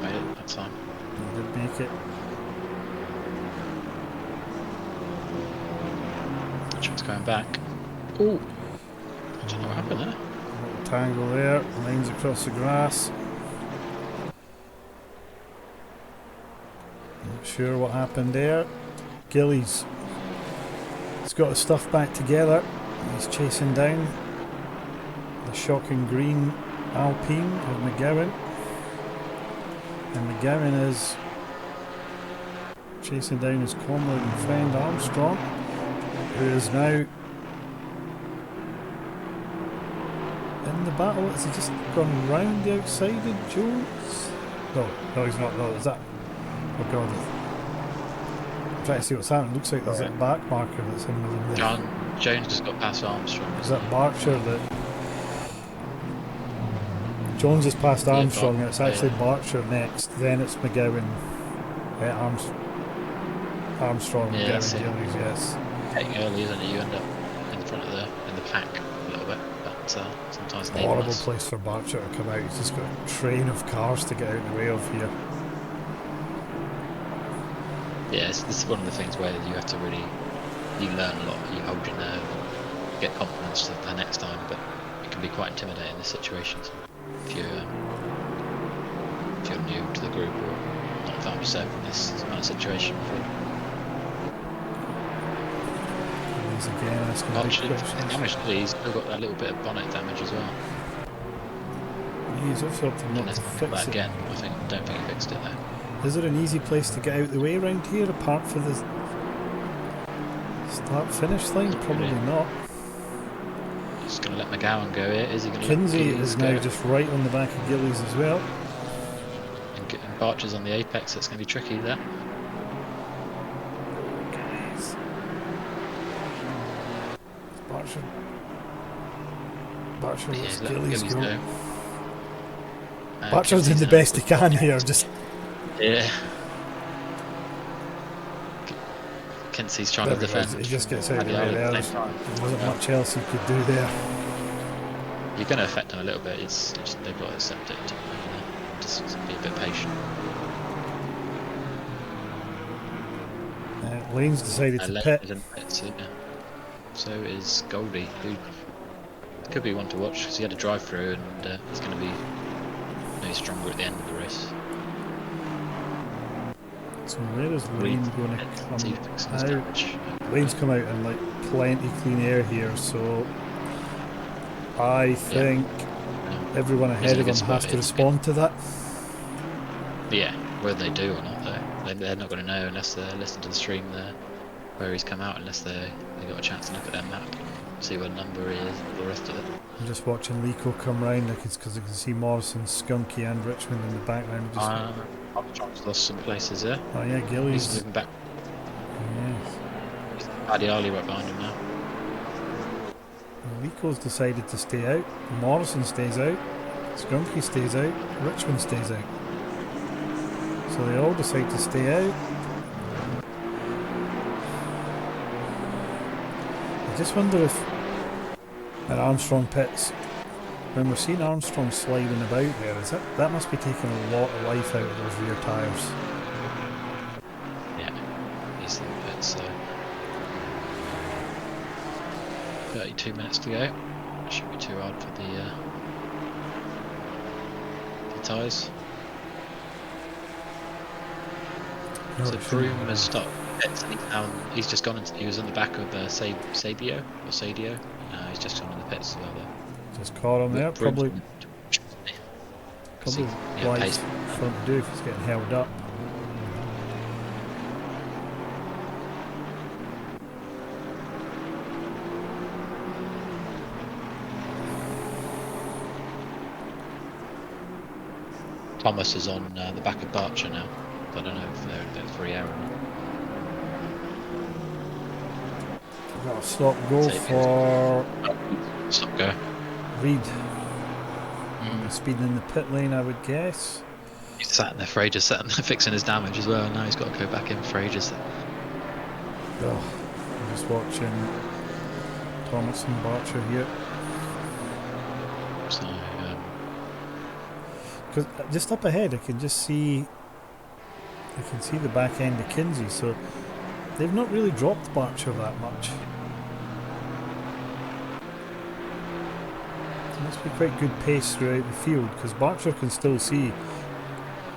Made it that time. He did make it. Richmond's going back. Oh! I don't know what happened there. Little tangle there, Lane's across the grass. Not sure what happened there. Gillies. He's got his stuff back together. He's chasing down the shocking green Alpine of McGowan. And McGowan is chasing down his comrade and friend Armstrong, who is now in the battle. Has he just gone round the outside of Jones? No, he's not. No, is that? Oh God. I'm trying to see what's happening. Looks like there's a back marker that's in with him there. Jones just got past Armstrong. Is that Berkshire that... Jones has passed Armstrong, and it's actually Berkshire next, then it's McGowan, Armstrong, Yeah, McGowan, Gillies, yes. Getting early, isn't it? You end up in front of in the pack a little bit, but sometimes they Horrible place for Berkshire to come out. He's just got a train of cars to get out of the way of here. Yeah, this is one of the things where you have to really, you learn a lot, you hold your nerve, and get confidence the next time, but it can be quite intimidating in these situations. If you're new to the group or not found yourself in this kind of situation before. He's again asking big questions. Damage, he's still got that little bit of bonnet damage as well. He's also up to not to fix that it. again. Don't think he fixed it though. Is there an easy place to get out the way around here apart from the start-finish line? Probably not. He's going to let McGowan go here. Is he going to Kinsey let Gillies is now go? just right on the back of Gillies as well. And Barcher's on the apex. That's going to be tricky there. Barcher Yeah, lets let Gillies go. go. Barcher's doing the best he can here, just... Yeah. Kinsey's trying to defend. He just gets out of the way there. There wasn't much else he could do there. You're going to affect them a little bit. It's just, they've got to accept it. Just be a bit patient. Lane's decided to pit. So is Goldie, who could be one to watch because he had a drive through and he's going to be maybe stronger at the end of the race. So where is Lane going to come out? Lane's come out in like plenty clean air here, so I think everyone ahead of him has to respond to that. Yeah, whether they do or not though, they're not going to know unless they listen to the stream there where he's come out, unless they got a chance to look at their map, see what number he is, and the rest of it. I'm just watching Lico come round, like it's because I can see Morrison, Skunky and Richmond in the background. Armstrong's lost some places there. Oh yeah, Gillies. He's moving back. Yes. Adiali right behind him now. Lico's decided to stay out. Morrison stays out. Skunky stays out. Richmond stays out. So they all decide to stay out. I just wonder if at Armstrong pits, when we're seeing Armstrong sliding about there, that must be taking a lot of life out of those rear tyres. Yeah, he's in the pits, so 32 minutes to go. Shouldn't be too hard for the tyres. So Broom has stopped. He's just gone into. He was on the back of Sadio. He's just gone in the pits as well there. Just caught him there. Probably yeah, wise front do if he's getting held up. Thomas is on the back of Barcher now. I don't know if they're free air or not. Got a stop go for Stop go. Reed. Speeding in the pit lane, I would guess. He's sat in there for ages, sat in there fixing his damage as well, and now he's got to go back in for ages. Oh, I'm just watching Thomas and Barcher here. So, Because just up ahead, I can see the back end of Kinsey, so they've not really dropped Barcher that much. It must be quite good pace throughout the field, because Barcher can still see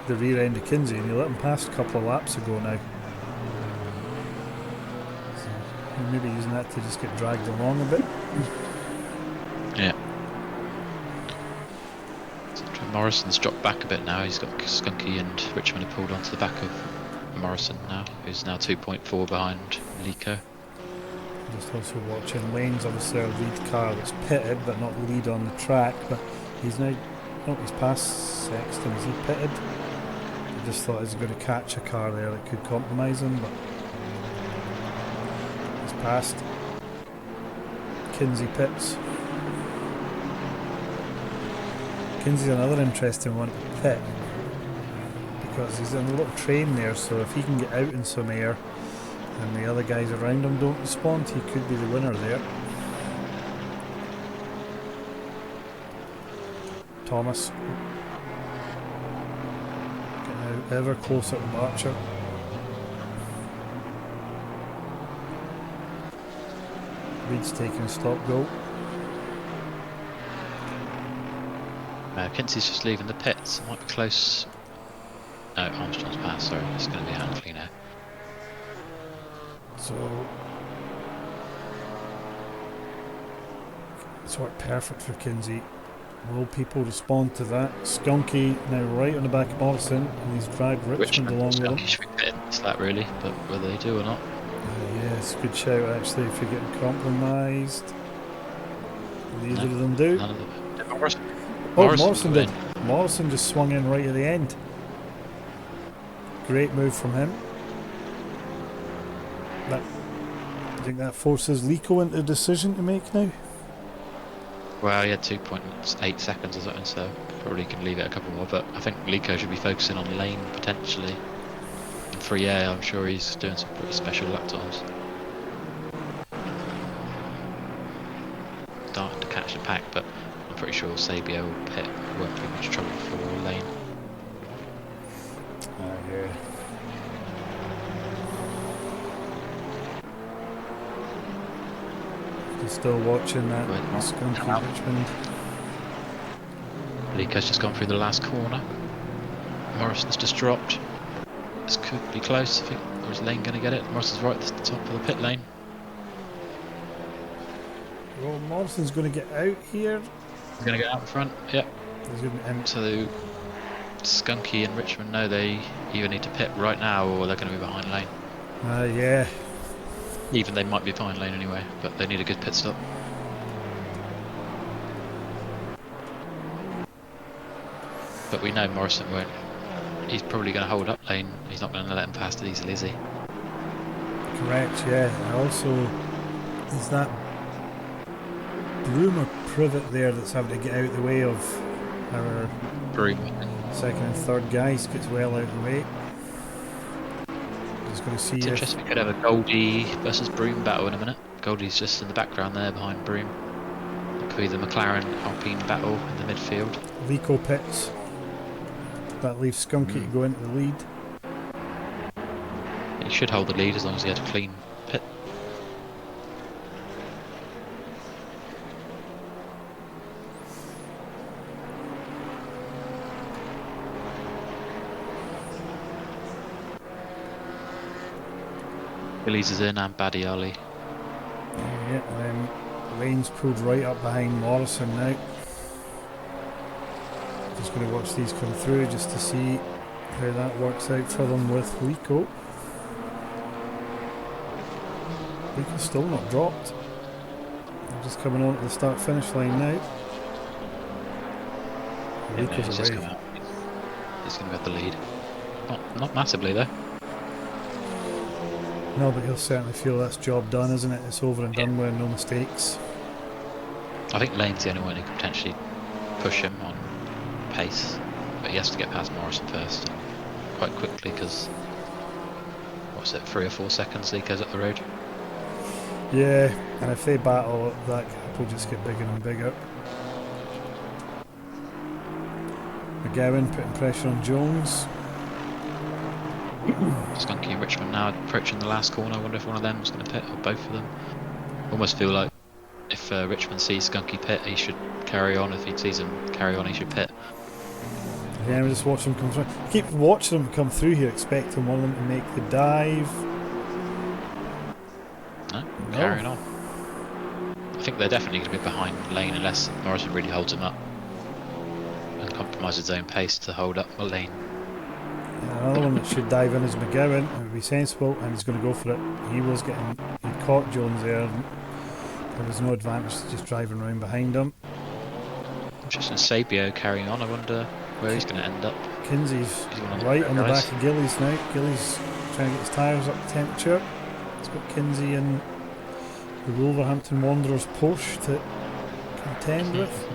the rear end of Kinsey, and he let him pass a couple of laps ago now. So maybe using that to just get dragged along a bit. yeah. So Morrison's dropped back a bit now. He's got Skunky and Richmond have pulled onto the back of Morrison now, who's now 2.4 behind Lico. Just also watching lanes, obviously our lead car that's pitted but not lead on the track, but he's now, he's past Sexton. Is he pitted? I just thought he was going to catch a car there that could compromise him, but he's passed. Kinsey pits. Kinsey's another interesting one to pit because he's in a little train there, so if he can get out in some air and the other guys around him don't respond, he could be the winner there. Thomas getting out ever closer to Barcher. Reed's taking a stop go. Kinsey's just leaving the pits. Might be close. No, Armstrong's passed. Sorry, it's going to be Handley now. So it's worked perfect for Kinsey. Will people respond to that? Skunky now right on the back of Morrison, and he's dragged Richmond along with him. Skunky should be pitting into that really, but whether they do or not. Yes, good shout actually if you're getting compromised. Neither of them do. None of them. Morrison. Oh, Morrison did. Morrison just swung in right at the end. Great move from him. I think that forces Lico into a decision to make now. Well, he had 2.8 seconds or something, so probably can leave it a couple more. But I think Lico should be focusing on lane potentially. And for I'm sure he's doing some pretty special lap times. Starting to catch the pack, but I'm pretty sure Sabio will pit. Won't be much trouble for lane. Yeah. Still watching that Skunky Richmond. Lico's just gone through the last corner. Morrison's just dropped. This could be close. Or is Lane going to get it? Morrison's right at the top of the pit lane. Well, Morrison's going to get out here. He's going to get out in front. Yep. And so Skunky and Richmond know they either need to pit right now or they're going to be behind Lane. yeah. Even they might be behind Lane anyway, but they need a good pit stop. But we know Morrison won't. He's probably going to hold up Lane. He's not going to let him pass it easily, is he? Correct, yeah. And also, is that Broom or Privet there that's having to get out of the way of our Broom. second and third guys? Gets well out of the way. Just going to see It's interesting. We could have a Goldie versus Broom battle in a minute. Goldie's just in the background there behind Broom. It could be the McLaren Alpine battle in the midfield. Lico pits. That leaves Skunky to go into the lead. He should hold the lead as long as he had a clean pit. Billy's is in and Baddy Ali. Yeah, and then Lane's pulled right up behind Morrison now. Just going to watch these come through just to see how that works out for them with Lico. Lico's still not dropped. They're just coming on to the start-finish line now. Lico's away. He's going to get the lead. Not massively though. No, but he'll certainly feel that's job done, isn't it? It's over and done with, no mistakes. I think Lane's the only one who could potentially push him on pace, but he has to get past Morrison first, quite quickly, because what's it, 3 or 4 seconds he goes up the road. Yeah, and if they battle, that gap will just get bigger and bigger. McGowan putting pressure on Jones. Skunky and Richmond now approaching the last corner. I wonder if one of them is going to pit, or both of them. Almost feel like if Richmond sees Skunky pit, he should carry on. If he sees him carry on, he should pit. Yeah, we just watch them come through. Keep watching them come through here, expecting one of them to make the dive. No, carrying on. I think they're definitely going to be behind Lane unless Morrison really holds him up and compromises his own pace to hold up Lane. Another one that should dive in is McGowan. It would be sensible, and he's going to go for it. He caught Jones there. And there was no advantage to just driving around behind him. Interesting, Sabio carrying on. I wonder where he's going to end up. Kinsey's right on the back of Gillies now. Gillies trying to get his tyres up to temperature. He's got Kinsey and the Wolverhampton Wanderers Porsche to contend with.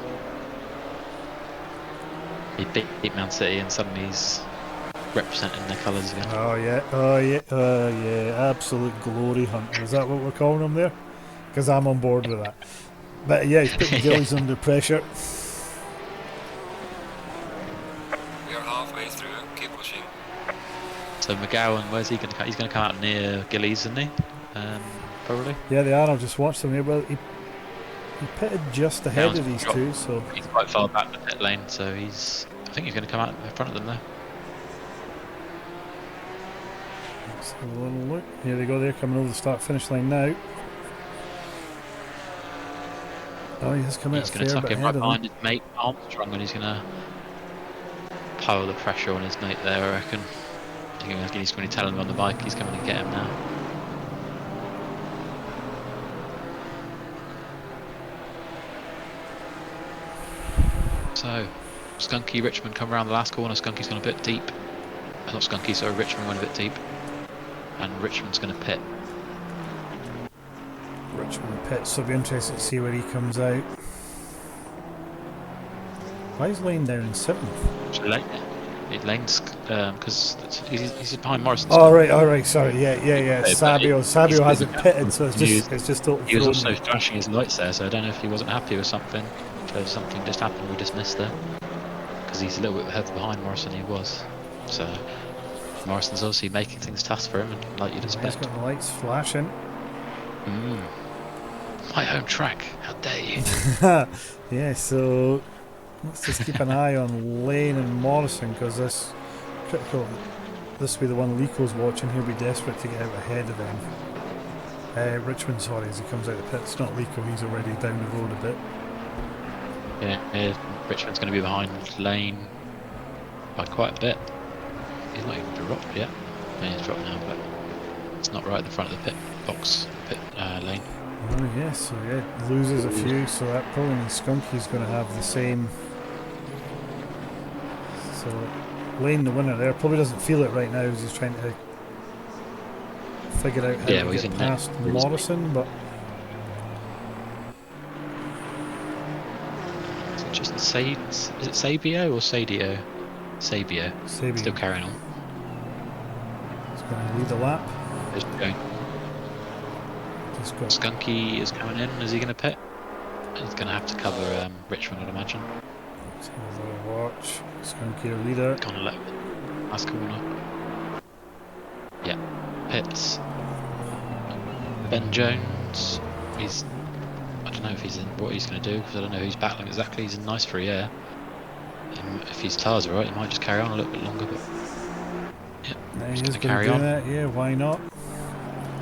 He beat Man City and suddenly he's representing their colours again. Oh yeah, absolute glory hunt. Is that what we're calling him there? Because I'm on board with that. But yeah, he's putting Gillies under pressure. We are halfway through. Keep pushing. So McGowan, where's he going to come? He's going to come out near Gillies, isn't he? Probably. Yeah, they are. I've just watched them here. Well, he pitted just ahead of these two, so he's quite far back in the pit lane. So I think he's going to come out in front of them there. let's have a little look. Here they go. They're coming over the start-finish line now. Oh, he has come out. He's going to tuck him right behind his mate Armstrong, and he's going to pile the pressure on his mate there, I reckon. I think he's going to tell him on the bike he's coming to get him now. So, Skunky, Richmond come around the last corner. Skunky's gone a bit deep. Not Skunky, sorry, Richmond went a bit deep. And Richmond's going to pit. Richmond pits, so it'll be interesting to see where he comes out. Why is Lane down in 7th? Lane's because he's behind Morrison. Oh right, sorry, yeah. Sabio hasn't pitted, so it's just totally. He was also flashing his lights there, so I don't know if he wasn't happy with something. If something just happened we just missed there, because he's a little bit further behind Morrison than he was. So Morrison's obviously making things tough for him, and like you'd expect. He's got the lights flashing. My home track, how dare you? Yeah, so let's just keep an eye on Lane and Morrison, because this will be the one Lico's watching. He'll be desperate to get out ahead of them. Richmond, sorry, as he comes out of the pits. Not Lico, he's already down the road a bit. Yeah, Richmond's going to be behind Lane by quite a bit. He's not even dropped yet. Yeah, he's dropped now, but it's not right at the front of the pit lane. Oh yeah, so yeah, loses a few, so that probably means Skunky's going to have the same. So Lane, the winner there, probably doesn't feel it right now as he's trying to figure out how to get past Morrison, but it's interesting. Is it Sabio or Sadio? Sabio. Still carrying on. He's going to lead the lap. He's going. Skunky is coming in. Is he going to pit? He's going to have to cover Richmond, I'd imagine. Let's have a little watch. Skunky, a leader. Gone left. Last corner. Yeah. Pits. Ben Jones. I don't know if he's in what he's going to do, because I don't know who's battling exactly. He's in nice free air. If his tyres are right, he might just carry on a little bit longer. But yeah, No, he's going going to carry on. That. Yeah, why not?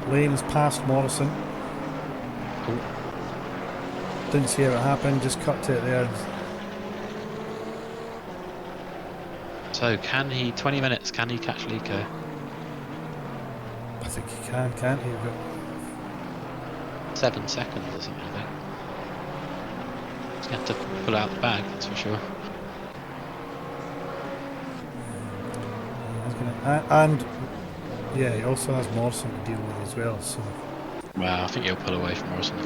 Lane has passed Morrison. Cool. Didn't see how it happened, just cut to it there. So can he, 20 minutes, can he catch Lico? I think he can, can't he? But 7 seconds or something, I think. He's going to have to pull out the bag, that's for sure. and yeah, he also has Morrison to deal with as well, so Well, I think he'll pull away from Morrison.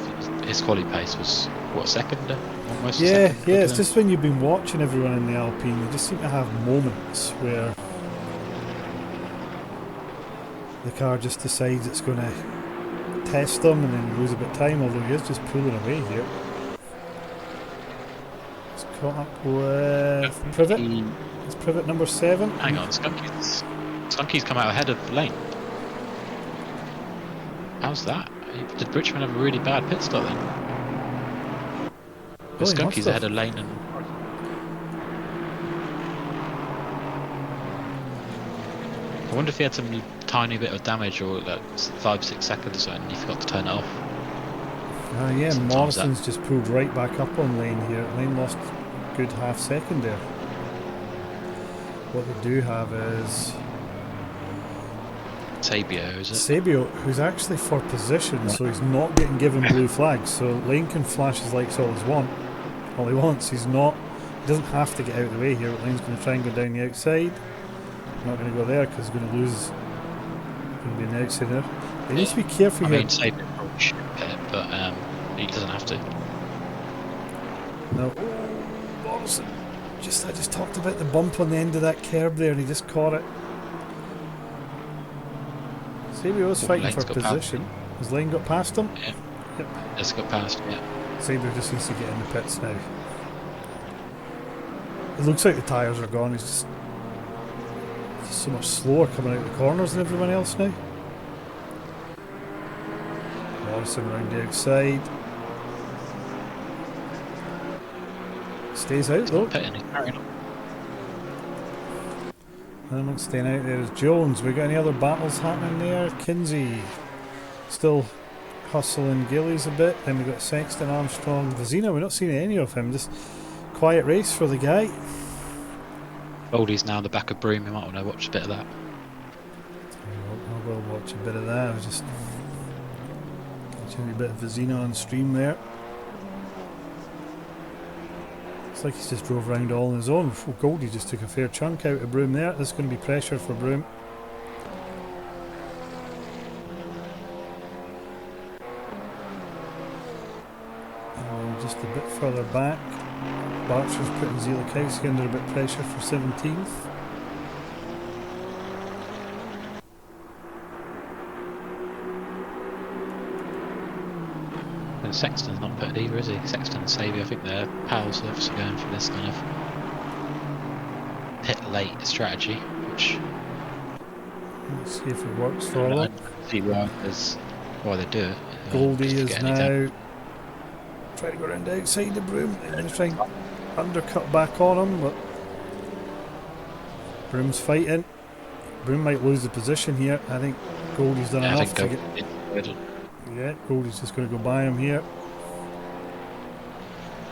His quality pace was, what, second? Almost a Yeah, second yeah, quicker it's than. just when you've been watching everyone in the Alpine, you just seem to have moments where the car just decides it's going to test them and then lose a bit of time, although he is just pulling away here. It's caught up with Privet. It's Privet number 7. Hang on, Skunky's come out ahead of the lane. How's that? Did Bridgman have a really bad pit stop then? Oh, he must Skunky's have. ahead of lane and. I wonder if he had some tiny bit of damage or like 5-6 seconds and he forgot to turn it off. Yeah, Sometimes Morrison's just pulled right back up on lane here. Lane lost a good half second there. What they do have is Sabio, is it? Sabio, who's actually for position, so he's not getting given blue flags. So Lane can flash his lights all he wants. He doesn't have to get out of the way here, but Lane's going to try and go down the outside. Not going to go there because he's going to lose. Going to be on the outside there. He needs to be careful I here. mean, Sabio probably should pit, but he doesn't have to. No. Morrison. I just talked about the bump on the end of that curb there, and he just caught it. Sabio's fighting for position. Has Lane got past him? Yeah. Yep. Just got past, yeah. Sabio just needs to get in the pits now. It looks like the tyres are gone. He's just so much slower coming out of the corners than everyone else now. Morrison round the outside. Stays out though. I'm not staying out there is Jones. We got any other battles happening there? Kinsey still hustling Gillies a bit. Then we got Sexton, Armstrong, Vizina. We're not seeing any of him. Just quiet race for the guy. Goldie's now in the back of Broom. You might want to watch a bit of that. I will watch a bit of that. I was just watching a bit of Vizina on stream there. Looks like he's just drove around all on his own. Goldie just took a fair chunk out of Broom there. There's going to be pressure for Broom. Just a bit further back. Barcher's putting Zielakowski under a bit of pressure for 17th. And Sexton's not put either, is he? Sexton and Saviour, I think they're pals, so obviously going for this kind of pit late strategy, which. Let's see if it works for them. See why they do it. Goldie is now trying to go around the outside the Broom. They're going to try and undercut back on him, but Broom's fighting. Broom might lose the position here. I think Goldie's done enough to get. Yeah, Goldie's just going to go by him here.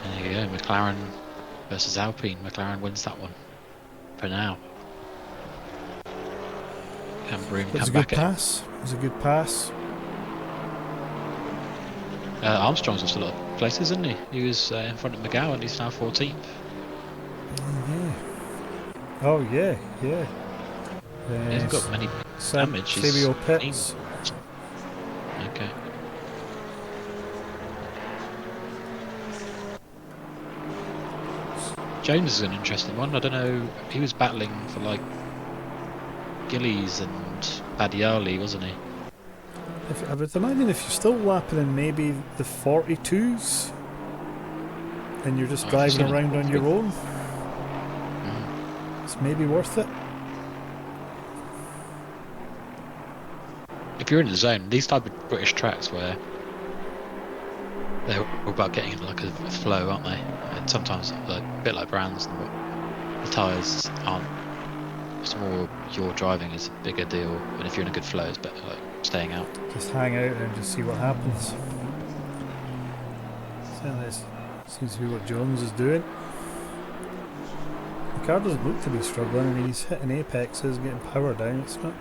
There you go, McLaren versus Alpine. McLaren wins that one for now. Can Broom come back? It was a good pass. Armstrong's lost a lot of places, isn't he? He was in front of McGowan. He's now 14th. Oh yeah. He hasn't got many damage. Sabio pits. Okay. Jones is an interesting one. I don't know. He was battling for like Gillies and Badiali, wasn't he? I would imagine if you're still lapping in maybe the 42s and you're just driving around on your own, it's maybe worth it. If you're in the zone, these type of British tracks where they're all about getting in like a flow, aren't they? And sometimes like, a bit like Brands, the tyres aren't. It's more your driving is a bigger deal, and if you're in a good flow, it's better like staying out. Just hang out and just see what happens. So this seems to be what Jones is doing. The car doesn't look to be struggling. I mean, he's hitting apexes, getting power down. It's not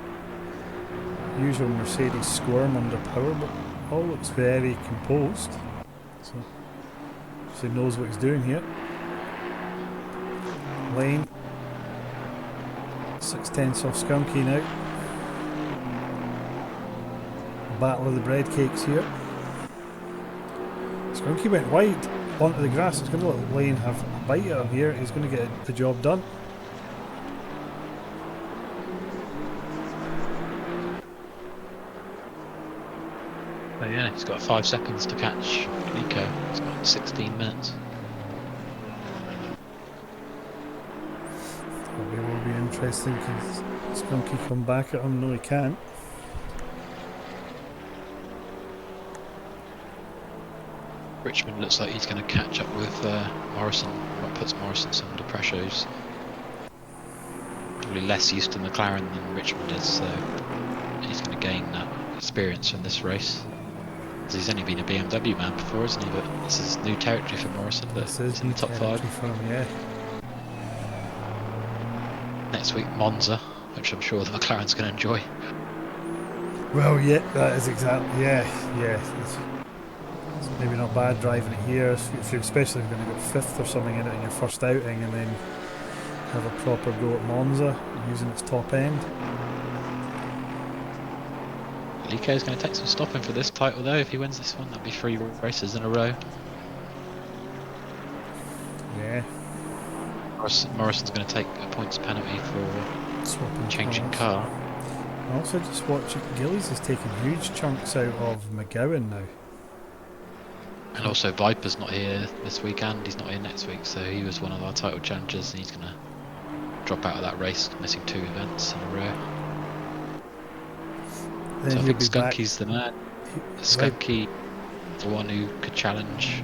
usual Mercedes squirm under power, but all looks very composed. So he knows what he's doing here. Lane. 6/10 off Skunky now. battle of the bread cakes here. Skunky went wide onto the grass. It's going to let Lane have a bite at him here. He's going to get the job done. Oh yeah, he's got 5 seconds to catch Nico. He's got 16 minutes. It will be interesting because Skunky come back at him. No, he can't. Richmond looks like he's going to catch up with Morrison. What puts Morrison under pressure. He's probably less used to McLaren than Richmond is, so he's going to gain that experience from this race. He's only been a BMW man before, isn't he? But this is new territory for Morrison. But This is he's in the top 5. for him, yeah. Next week, Monza, which I'm sure the McLaren's going to enjoy. Well, yeah, that is exactly, yeah. It's maybe not bad driving it here, if you're especially going to go 5th or something in it in your first outing, and then have a proper go at Monza using its top end. Lico's going to take some stopping for this title though. If he wins this one, that'll be 3 races in a row. Yeah. Morrison's going to take a points penalty for Swapping changing cars. car. Also, just watching, Gillies is taking huge chunks out of McGowan now. And also Viper's not here this weekend, he's not here next week, so he was one of our title challengers and he's going to drop out of that race, missing 2 events in a row. Then So I he'll think be back. Skunky's the man. Skunky, the one who could challenge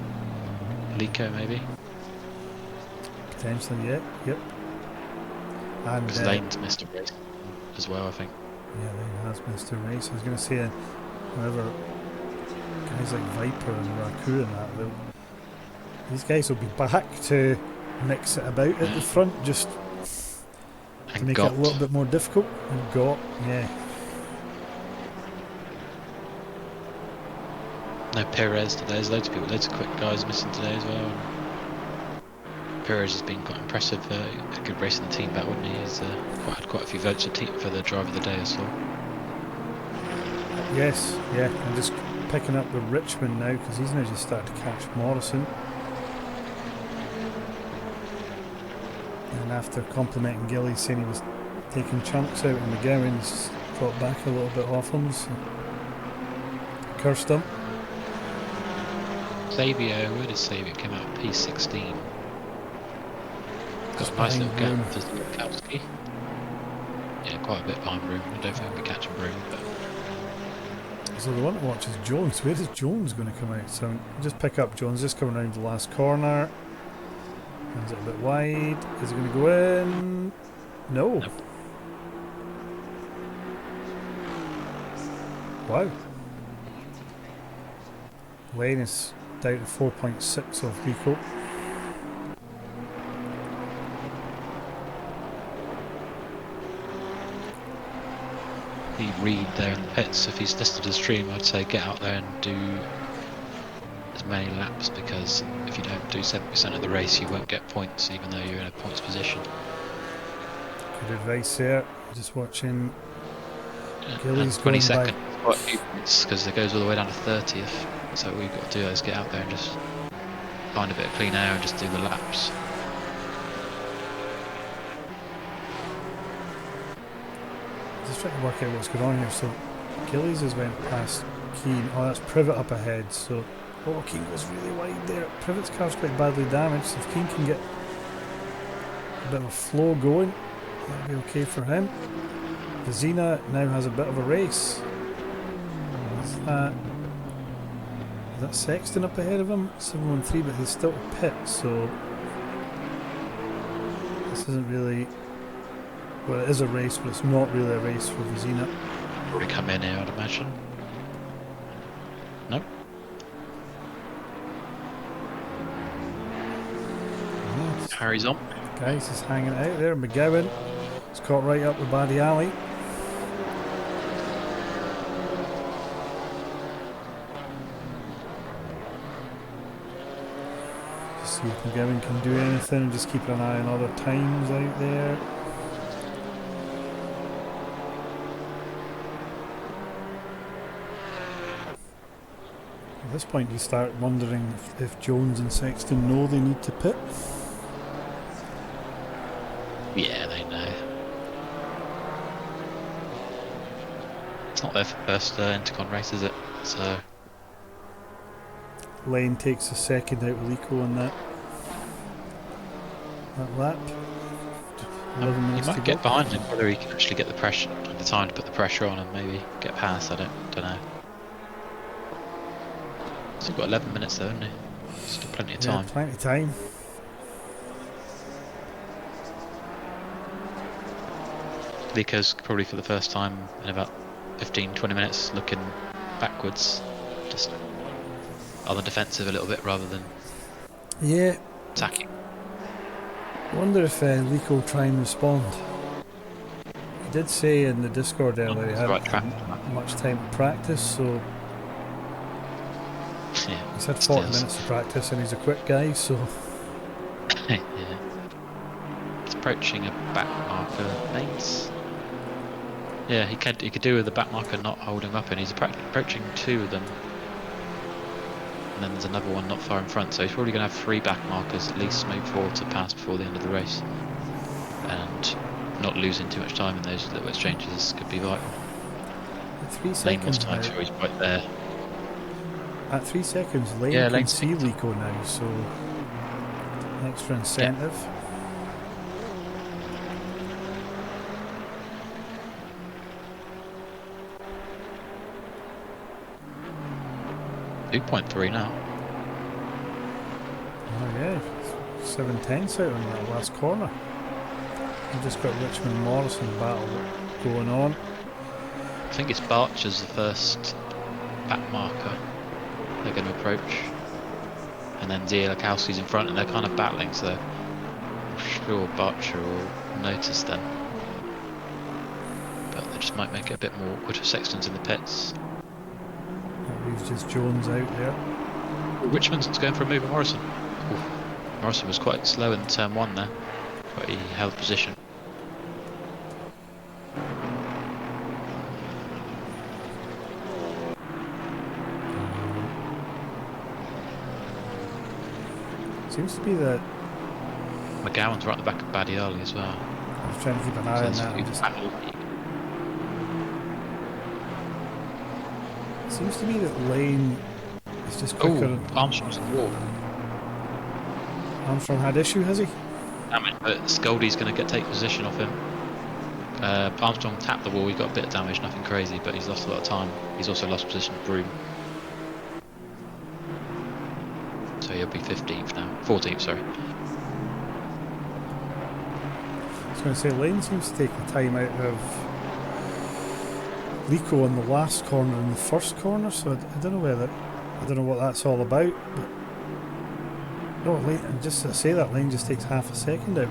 Lico maybe. Potentially, yeah, yep. And Because Lane's missed a race as well, I think. yeah, Lane has missed a race. I was going to say, however, guys like Viper and Raku and that, these guys will be back to mix it about at the front, just to And make got it a little bit more difficult. And got, yeah. no Perez today. There's loads of quick guys missing today as well. Perez has been quite impressive. A good race in the team battle, wouldn't he? He's had quite a few votes for the driver of the day as well. Yes, yeah. I'm just picking up with Richmond now because he's now just started to catch Morrison. And after complimenting Gilly, saying he was taking chunks out, and McGowan's got back a little bit off him, so cursed him. Xavier, where did Xavier come out? P16. Got Just a nice little behind gap for Zilkowski. Yeah, quite a bit behind Broom. I don't think we'll be catching Broom, but So the one to watch is Jones. Where is Jones going to come out? So just pick up Jones, just coming around the last corner. Runs it a bit wide. Is he going to go in? No. Nope. Wow. Lane is down to 4.6 of Rico. Reed there in the pits, if he's listed as stream, I'd say get out there and do as many laps, because if you don't do 70% of the race you won't get points even though you're in a points position. Good advice there. Just watching Gillies 20 going by. seconds, quite a few points, because it goes all the way down to 30th, so what we've got to do is get out there and just find a bit of clean air and just do the laps. Just trying to work out what's going on here. So Gillies has went past Keane. Oh, that's Privet up ahead. So Keane goes really wide there. Privet's car's quite badly damaged. So if Keane can get a bit of a flow going, that'll be okay for him. Vizina now has a bit of a race. Is that Sexton up ahead of him? 713, but he's still to pit, so this isn't really. Well, it is a race, but it's not really a race for Vizina. Probably come in here, I'd imagine. Nope. Harry's on. Guys, he's hanging out there. McGowan is caught right up with Baddy Alley. Just see if McGowan can do anything and just keep an eye on other times out there. At this point you start wondering if Jones and Sexton know they need to pit. Yeah, they know. It's not their first Intercon race, is it? So Lane takes a second out of Lico on that lap. 11 he minutes to might go. get behind him, whether he can actually get the pressure, the time to put the pressure on and maybe get past. I don't know. Still got 11 minutes though, hasn't he? Still plenty of time. Yeah, plenty of time. Lico's probably for the first time in about 15-20 minutes looking backwards, just on the defensive a little bit rather than attacking. I wonder if Lico will try and respond. He did say in the Discord earlier he hadn't had much time to practice, so yeah, he's had 40 minutes to practice and he's a quick guy, so yeah. He's approaching a back marker pace. Yeah, he could do with the back marker not holding up, and he's approaching 2 of them. And then there's another one not far in front, so he's probably going to have 3 back markers, at least maybe 4 to pass before the end of the race. And not losing too much time in those little exchanges could be vital. at 3 Lane seconds was time, now, sure he's right there. at 3 seconds Lane Yeah, can Lane's see Lico now, so extra incentive. Yeah. 2.3 now. Oh yeah, 7/10 out on that last corner. We've just got Richmond Morrison battle going on. I think it's Barcher's the first back marker they're going to approach, and then Zielakowski's in front, and they're kind of battling, so I'm sure Barcher will notice them. But they just might make it a bit more awkward if Sexton's in the pits. That leaves just Jones out there. Richmond's going for a move at Morrison. Ooh. Morrison was quite slow in turn 1 there, but he held position. Seems to be that McGowan's right at the back of Badiali as well. I was trying to keep an eye on that. It seems to me that Lane is just quicker. Oh, Armstrong's in the wall. Armstrong had issue, has he? Damn it, but Scoldy's going to take position off him. Armstrong tapped the wall, he got a bit of damage, nothing crazy, but he's lost a lot of time. He's also lost position of Broom. So he'll be 15th now. 14th, sorry. I was going to say, Lane seems to take the time out of Lico on the last corner and the first corner, so I don't know what that's all about, but no, Lane, just to say that, Lane just takes half a second out of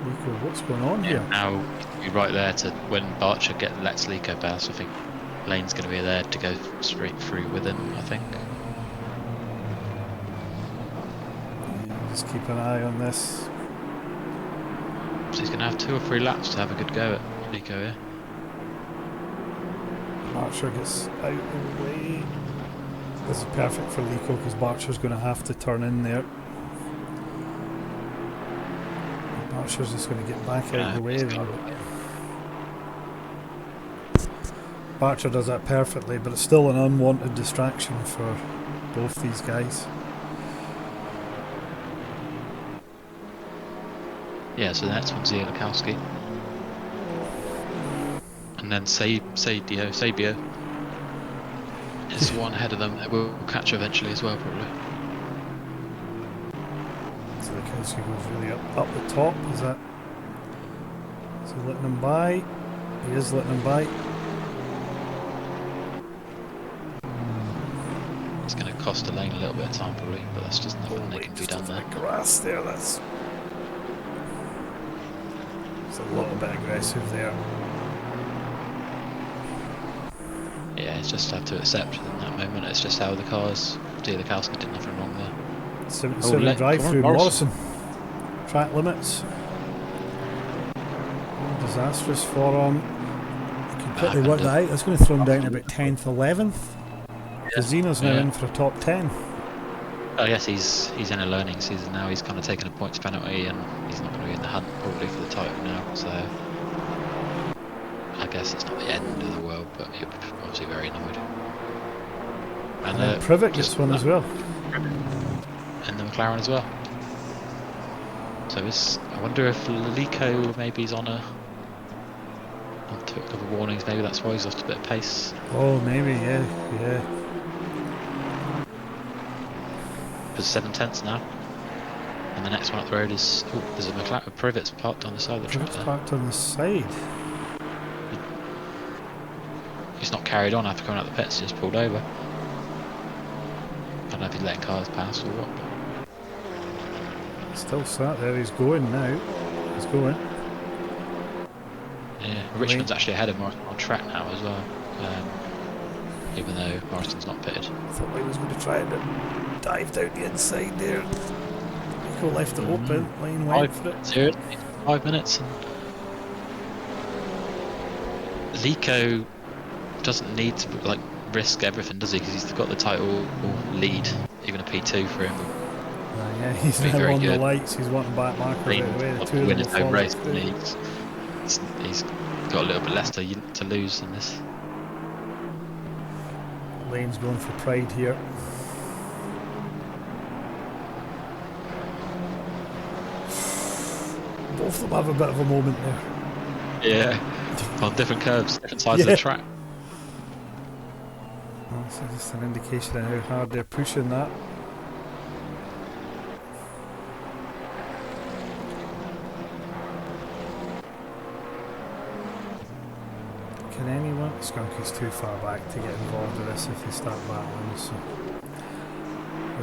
Lico. What's going on here? Now you're right there to when Barcher lets Lico pass. I think Lane's going to be there to go straight through with him, I think. Just keep an eye on this. So he's going to have 2 or 3 laps to have a good go at Lico here. Barcher gets out of the way. This is perfect for Lico because Barcher's going to have to turn in there. Barcher's just going to get back out of the way there. Barcher does that perfectly, but it's still an unwanted distraction for both these guys. Yeah, so the next one's Zielakowski. And then Sabio is the one ahead of them that will catch eventually as well, probably. So the Zielakowski goes really up the top. Is he letting him by? He is letting him by. It's going to cost the lane a little bit of time, probably, but that's just nothing that can be done there. Grass there. That's it's a little bit aggressive there. Yeah, it's just have to accept in that moment. It's just how the cars. Zielakowski did nothing wrong there. 77 drive through Morrison. Track limits. Disastrous for him. He can quickly work that out. That's going to throw him down to about 10th, 11th. Zeno's now in for a top 10. Oh yes, he's in a learning season now. He's kind of taken a points penalty, and he's not going to be in the hunt probably for the title now. So I guess it's not the end of the world, but he'll be obviously very annoyed. And then Privet gets one as well. And the McLaren as well. So I wonder if Lico maybe is on took a couple of warnings. Maybe that's why he's lost a bit of pace. Oh, maybe, yeah. Because 7/10 now. And the next one up the road is... Oh, there's a McLaren. Privet's parked on the side of the track there. Parked on the side. He's not carried on after coming out the pits, just pulled over. I don't know if he's letting cars pass or what. Still sat there, he's going now. He's going. Yeah, Richmond's actually ahead of Morrison on track now as well. Even though Morrison's not pitted. I thought he was going to try and dive down the inside there. Nico left it open, Lane went for it. Seriously, 5 minutes. And Lico doesn't need to risk everything, does he? Because he's got the title or lead, even a P2 for him. Yeah, he's now on the lights, he's wanting back marker right away. The two of them will follow race, through. He's got a little bit less to lose in this. Lane's going for pride here. Both of them have a bit of a moment there. Yeah, on different curves, different sides of the track. Well, this is just an indication of how hard they're pushing that. Can anyone? Skunky's too far back to get involved with this if they start battling, so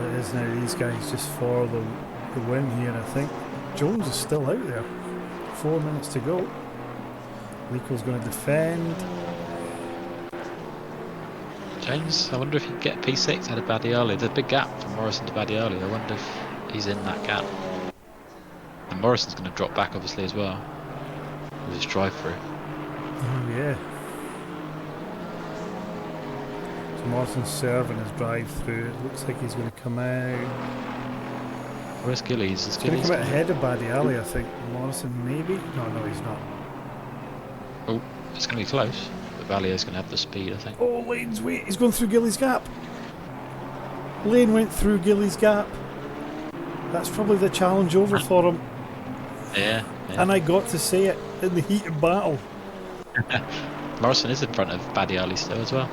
it is now these guys just for the win here. I think Jones is still out there. 4 minutes to go. Lico's going to defend. James, I wonder if he'd get P6 out of Badiali. There's a big gap from Morrison to Badiali. I wonder if he's in that gap. And Morrison's going to drop back obviously as well with his drive through. Oh yeah. So Morrison's serving his drive through. It looks like he's going to come out. Where's Gillies? He's going to come out ahead of Badiali, I think. Morrison maybe? No, he's not. Oh, it's going to be close. But Valier's going to have the speed, I think. Oh, Lane's wait. He's going through Gillies Gap. Lane went through Gillies Gap. That's probably the challenge over for him. Yeah. And I got to say it in the heat of battle. Morrison is in front of Badiali still as well.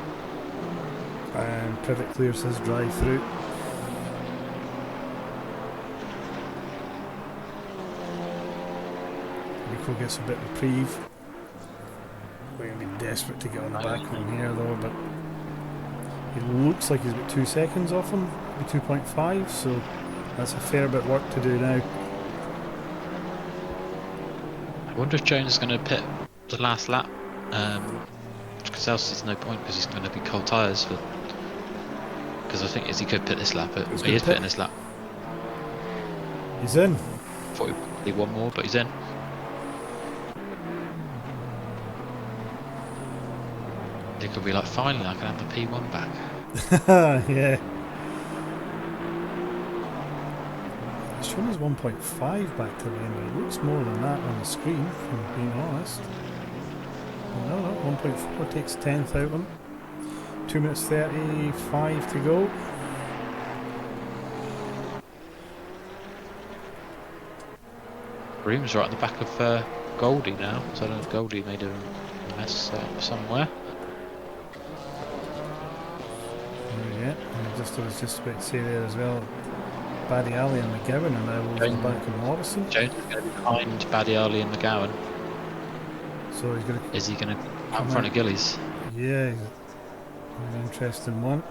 And Privet clears his drive through. Nico gets a bit of reprieve. We're going to be desperate to get on the back of him here though, but it looks like he's got 2 seconds off him, 2.5, so that's a fair bit of work to do now. I wonder if Jones is going to pit the last lap, because else there's no point because he's going to be cold tyres. Because I think he could pit this lap, he is pitting this lap. He's in. Thought he'd one more, but he's in. It could be like, finally I can have the P1 back. Yeah. It's shown as 1.5 back to the end, but it looks more than that on the screen, if I'm being honest. No, 1.4 takes 10th out of him. 2 minutes 35 to go. Broom's right at the back of Goldie now, so I don't know if Goldie made a mess up somewhere. Yeah, and I was just about to say there as well, Badiali and McGowan are now over the back of Morrison. Jones is going to be behind Badiali and McGowan. So he's going to... Is he going to out in front of Gillies? Yeah, an interesting one.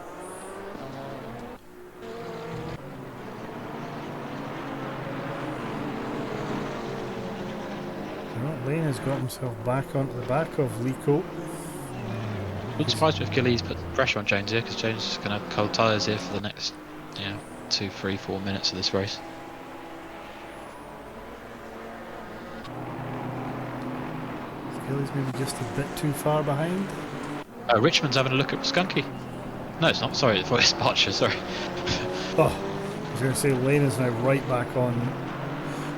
Lane has got himself back onto the back of Lico. Wouldn't surprise me if Gillies put pressure on Jones here, because Jones is going to have cold tyres here for the next 2, 3, 4 minutes of this race. Gillies maybe just a bit too far behind. Richmond's having a look at Skunky. No, it's not. Sorry, for it's Archer. Sorry. Oh, I was going to say Lane is now right back on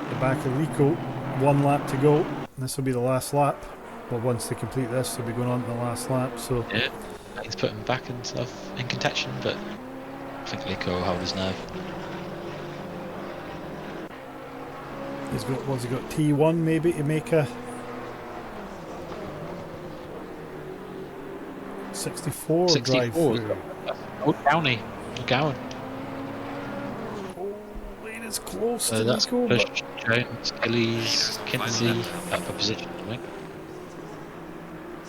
the back of Lico. 1 lap to go. This will be the last lap. Well, once they complete this, they'll be going on to the last lap. So Yeah, he's put him back and stuff in contention, but I think Lico will hold his nerve. he's got, what's he got? T1 maybe to make a 64 drive 64. through. Oh, Downey, Gowan. Oh, Lane is close So to that's Lico, Bush, but Jones, Gillies, Kinsey up for position, I think.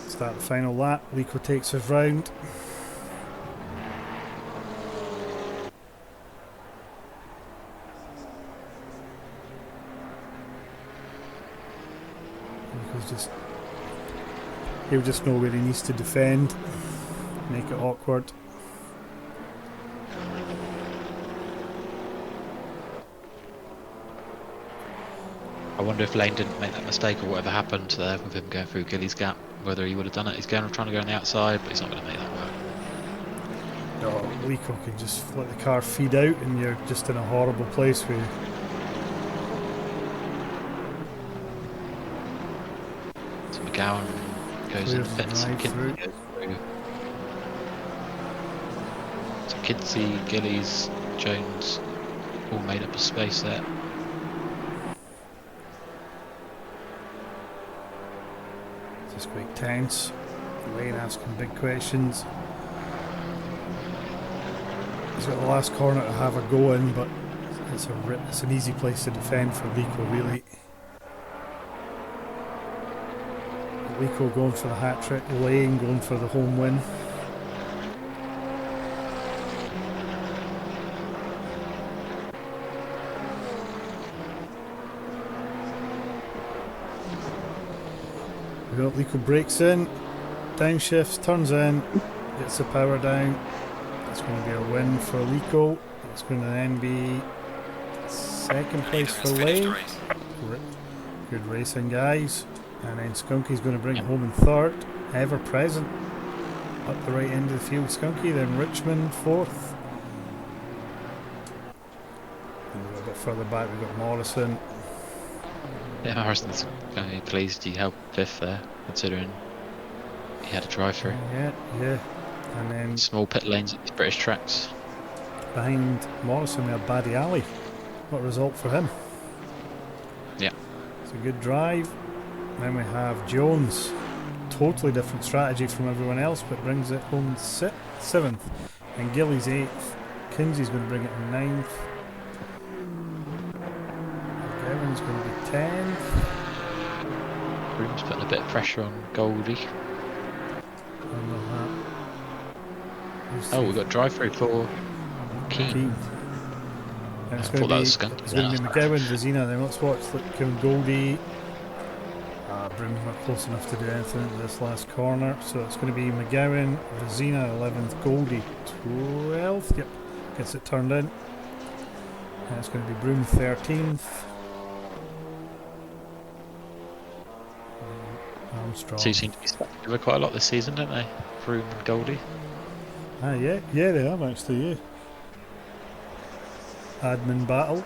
start the final lap. Lico takes his round. He'll just know where he needs to defend, make it awkward. I wonder if Lane didn't make that mistake or whatever happened there with him going through Gillies' gap, whether he would have done it. He's trying to go on the outside, but he's not going to make that work. No, Lico can just let the car feed out and you're just in a horrible place where So McGowan goes in fence and Kinsey goes through. So Kinsey, Gillies, Jones all made up a space there. it's quite tense. Lane asking big questions. He's got the last corner to have a go in, but it's an easy place to defend for Lico, really. Lico going for the hat trick, Lane going for the home win. Lico breaks in, downshifts, turns in, gets the power down. It's going to be a win for Lico. It's going to then be second place for Lane. Good racing, guys. And then Skunky's going to bring it home in third, ever present up the right end of the field. Skunky, then Richmond fourth. And a bit further back we've got Morrison. Yeah, Morrison's going to be pleased he held fifth there, considering he had a drive through. Yeah. And then Small pit lanes at these British tracks. behind Morrison we have Baddy Alley. What a result for him. Yeah. It's a good drive. Then we have Jones. Totally different strategy from everyone else, but brings it home seventh. And Gillies 8th. Kinsey's going to bring it in 9th. Gavin's going to be 10th. Broom's putting a bit of pressure on Goldie. Oh, we've got drive through for Keane. And it's I going thought that to was be, Skunk. it's going to be McGowan, Vizina. Then let's watch Kevin Goldie. Broom's not close enough to do anything at this last corner, so it's going to be McGowan, Vizina 11th, Goldie 12th. Yep, gets it turned in. And it's going to be Broom 13th. Armstrong. Two seem to be stuck together quite a lot this season, don't they? Broom and Goldie. Yeah, they have actually, yeah. Admin battle.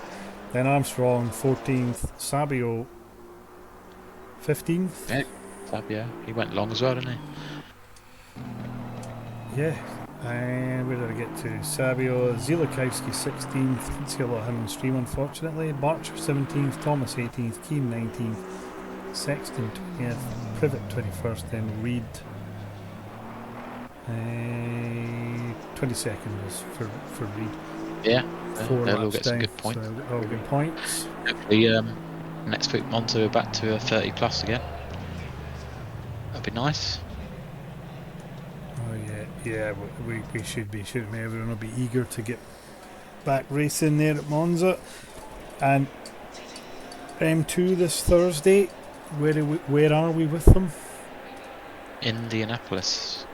Then Armstrong 14th, Sabio 15th. Yeah, Fabio. He went long as well, didn't he? Yeah. And where did I get to? Sabio, Zielikowski 16th. Didn't see a lot of him on stream, unfortunately. Barcher 17th, Thomas 18th, Keane 19th, Sexton 20th, Privet 21st, then Reed 22nd was for Reed. Yeah. Four They'll all laps get some down, good points. so all good points. Hopefully, next week Monza we're back to a 30 plus again. That'd be nice. Oh yeah, we should be, shouldn't we? Everyone will be eager to get back racing there at Monza. And M2 this Thursday. Where are we with them? Indianapolis.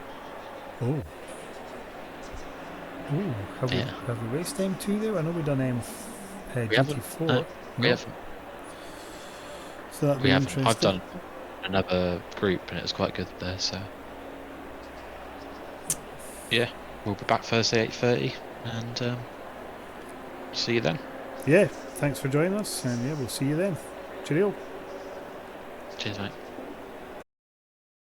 Oh, have we raced M2 there? I know we've done GT4. We haven't. So that'd be We haven't. interesting. I've done another group and it was quite good there. So yeah, we'll be back Thursday 8:30, and see you then. Yeah, thanks for joining us, and yeah, we'll see you then. Cheerio. Cheers, mate.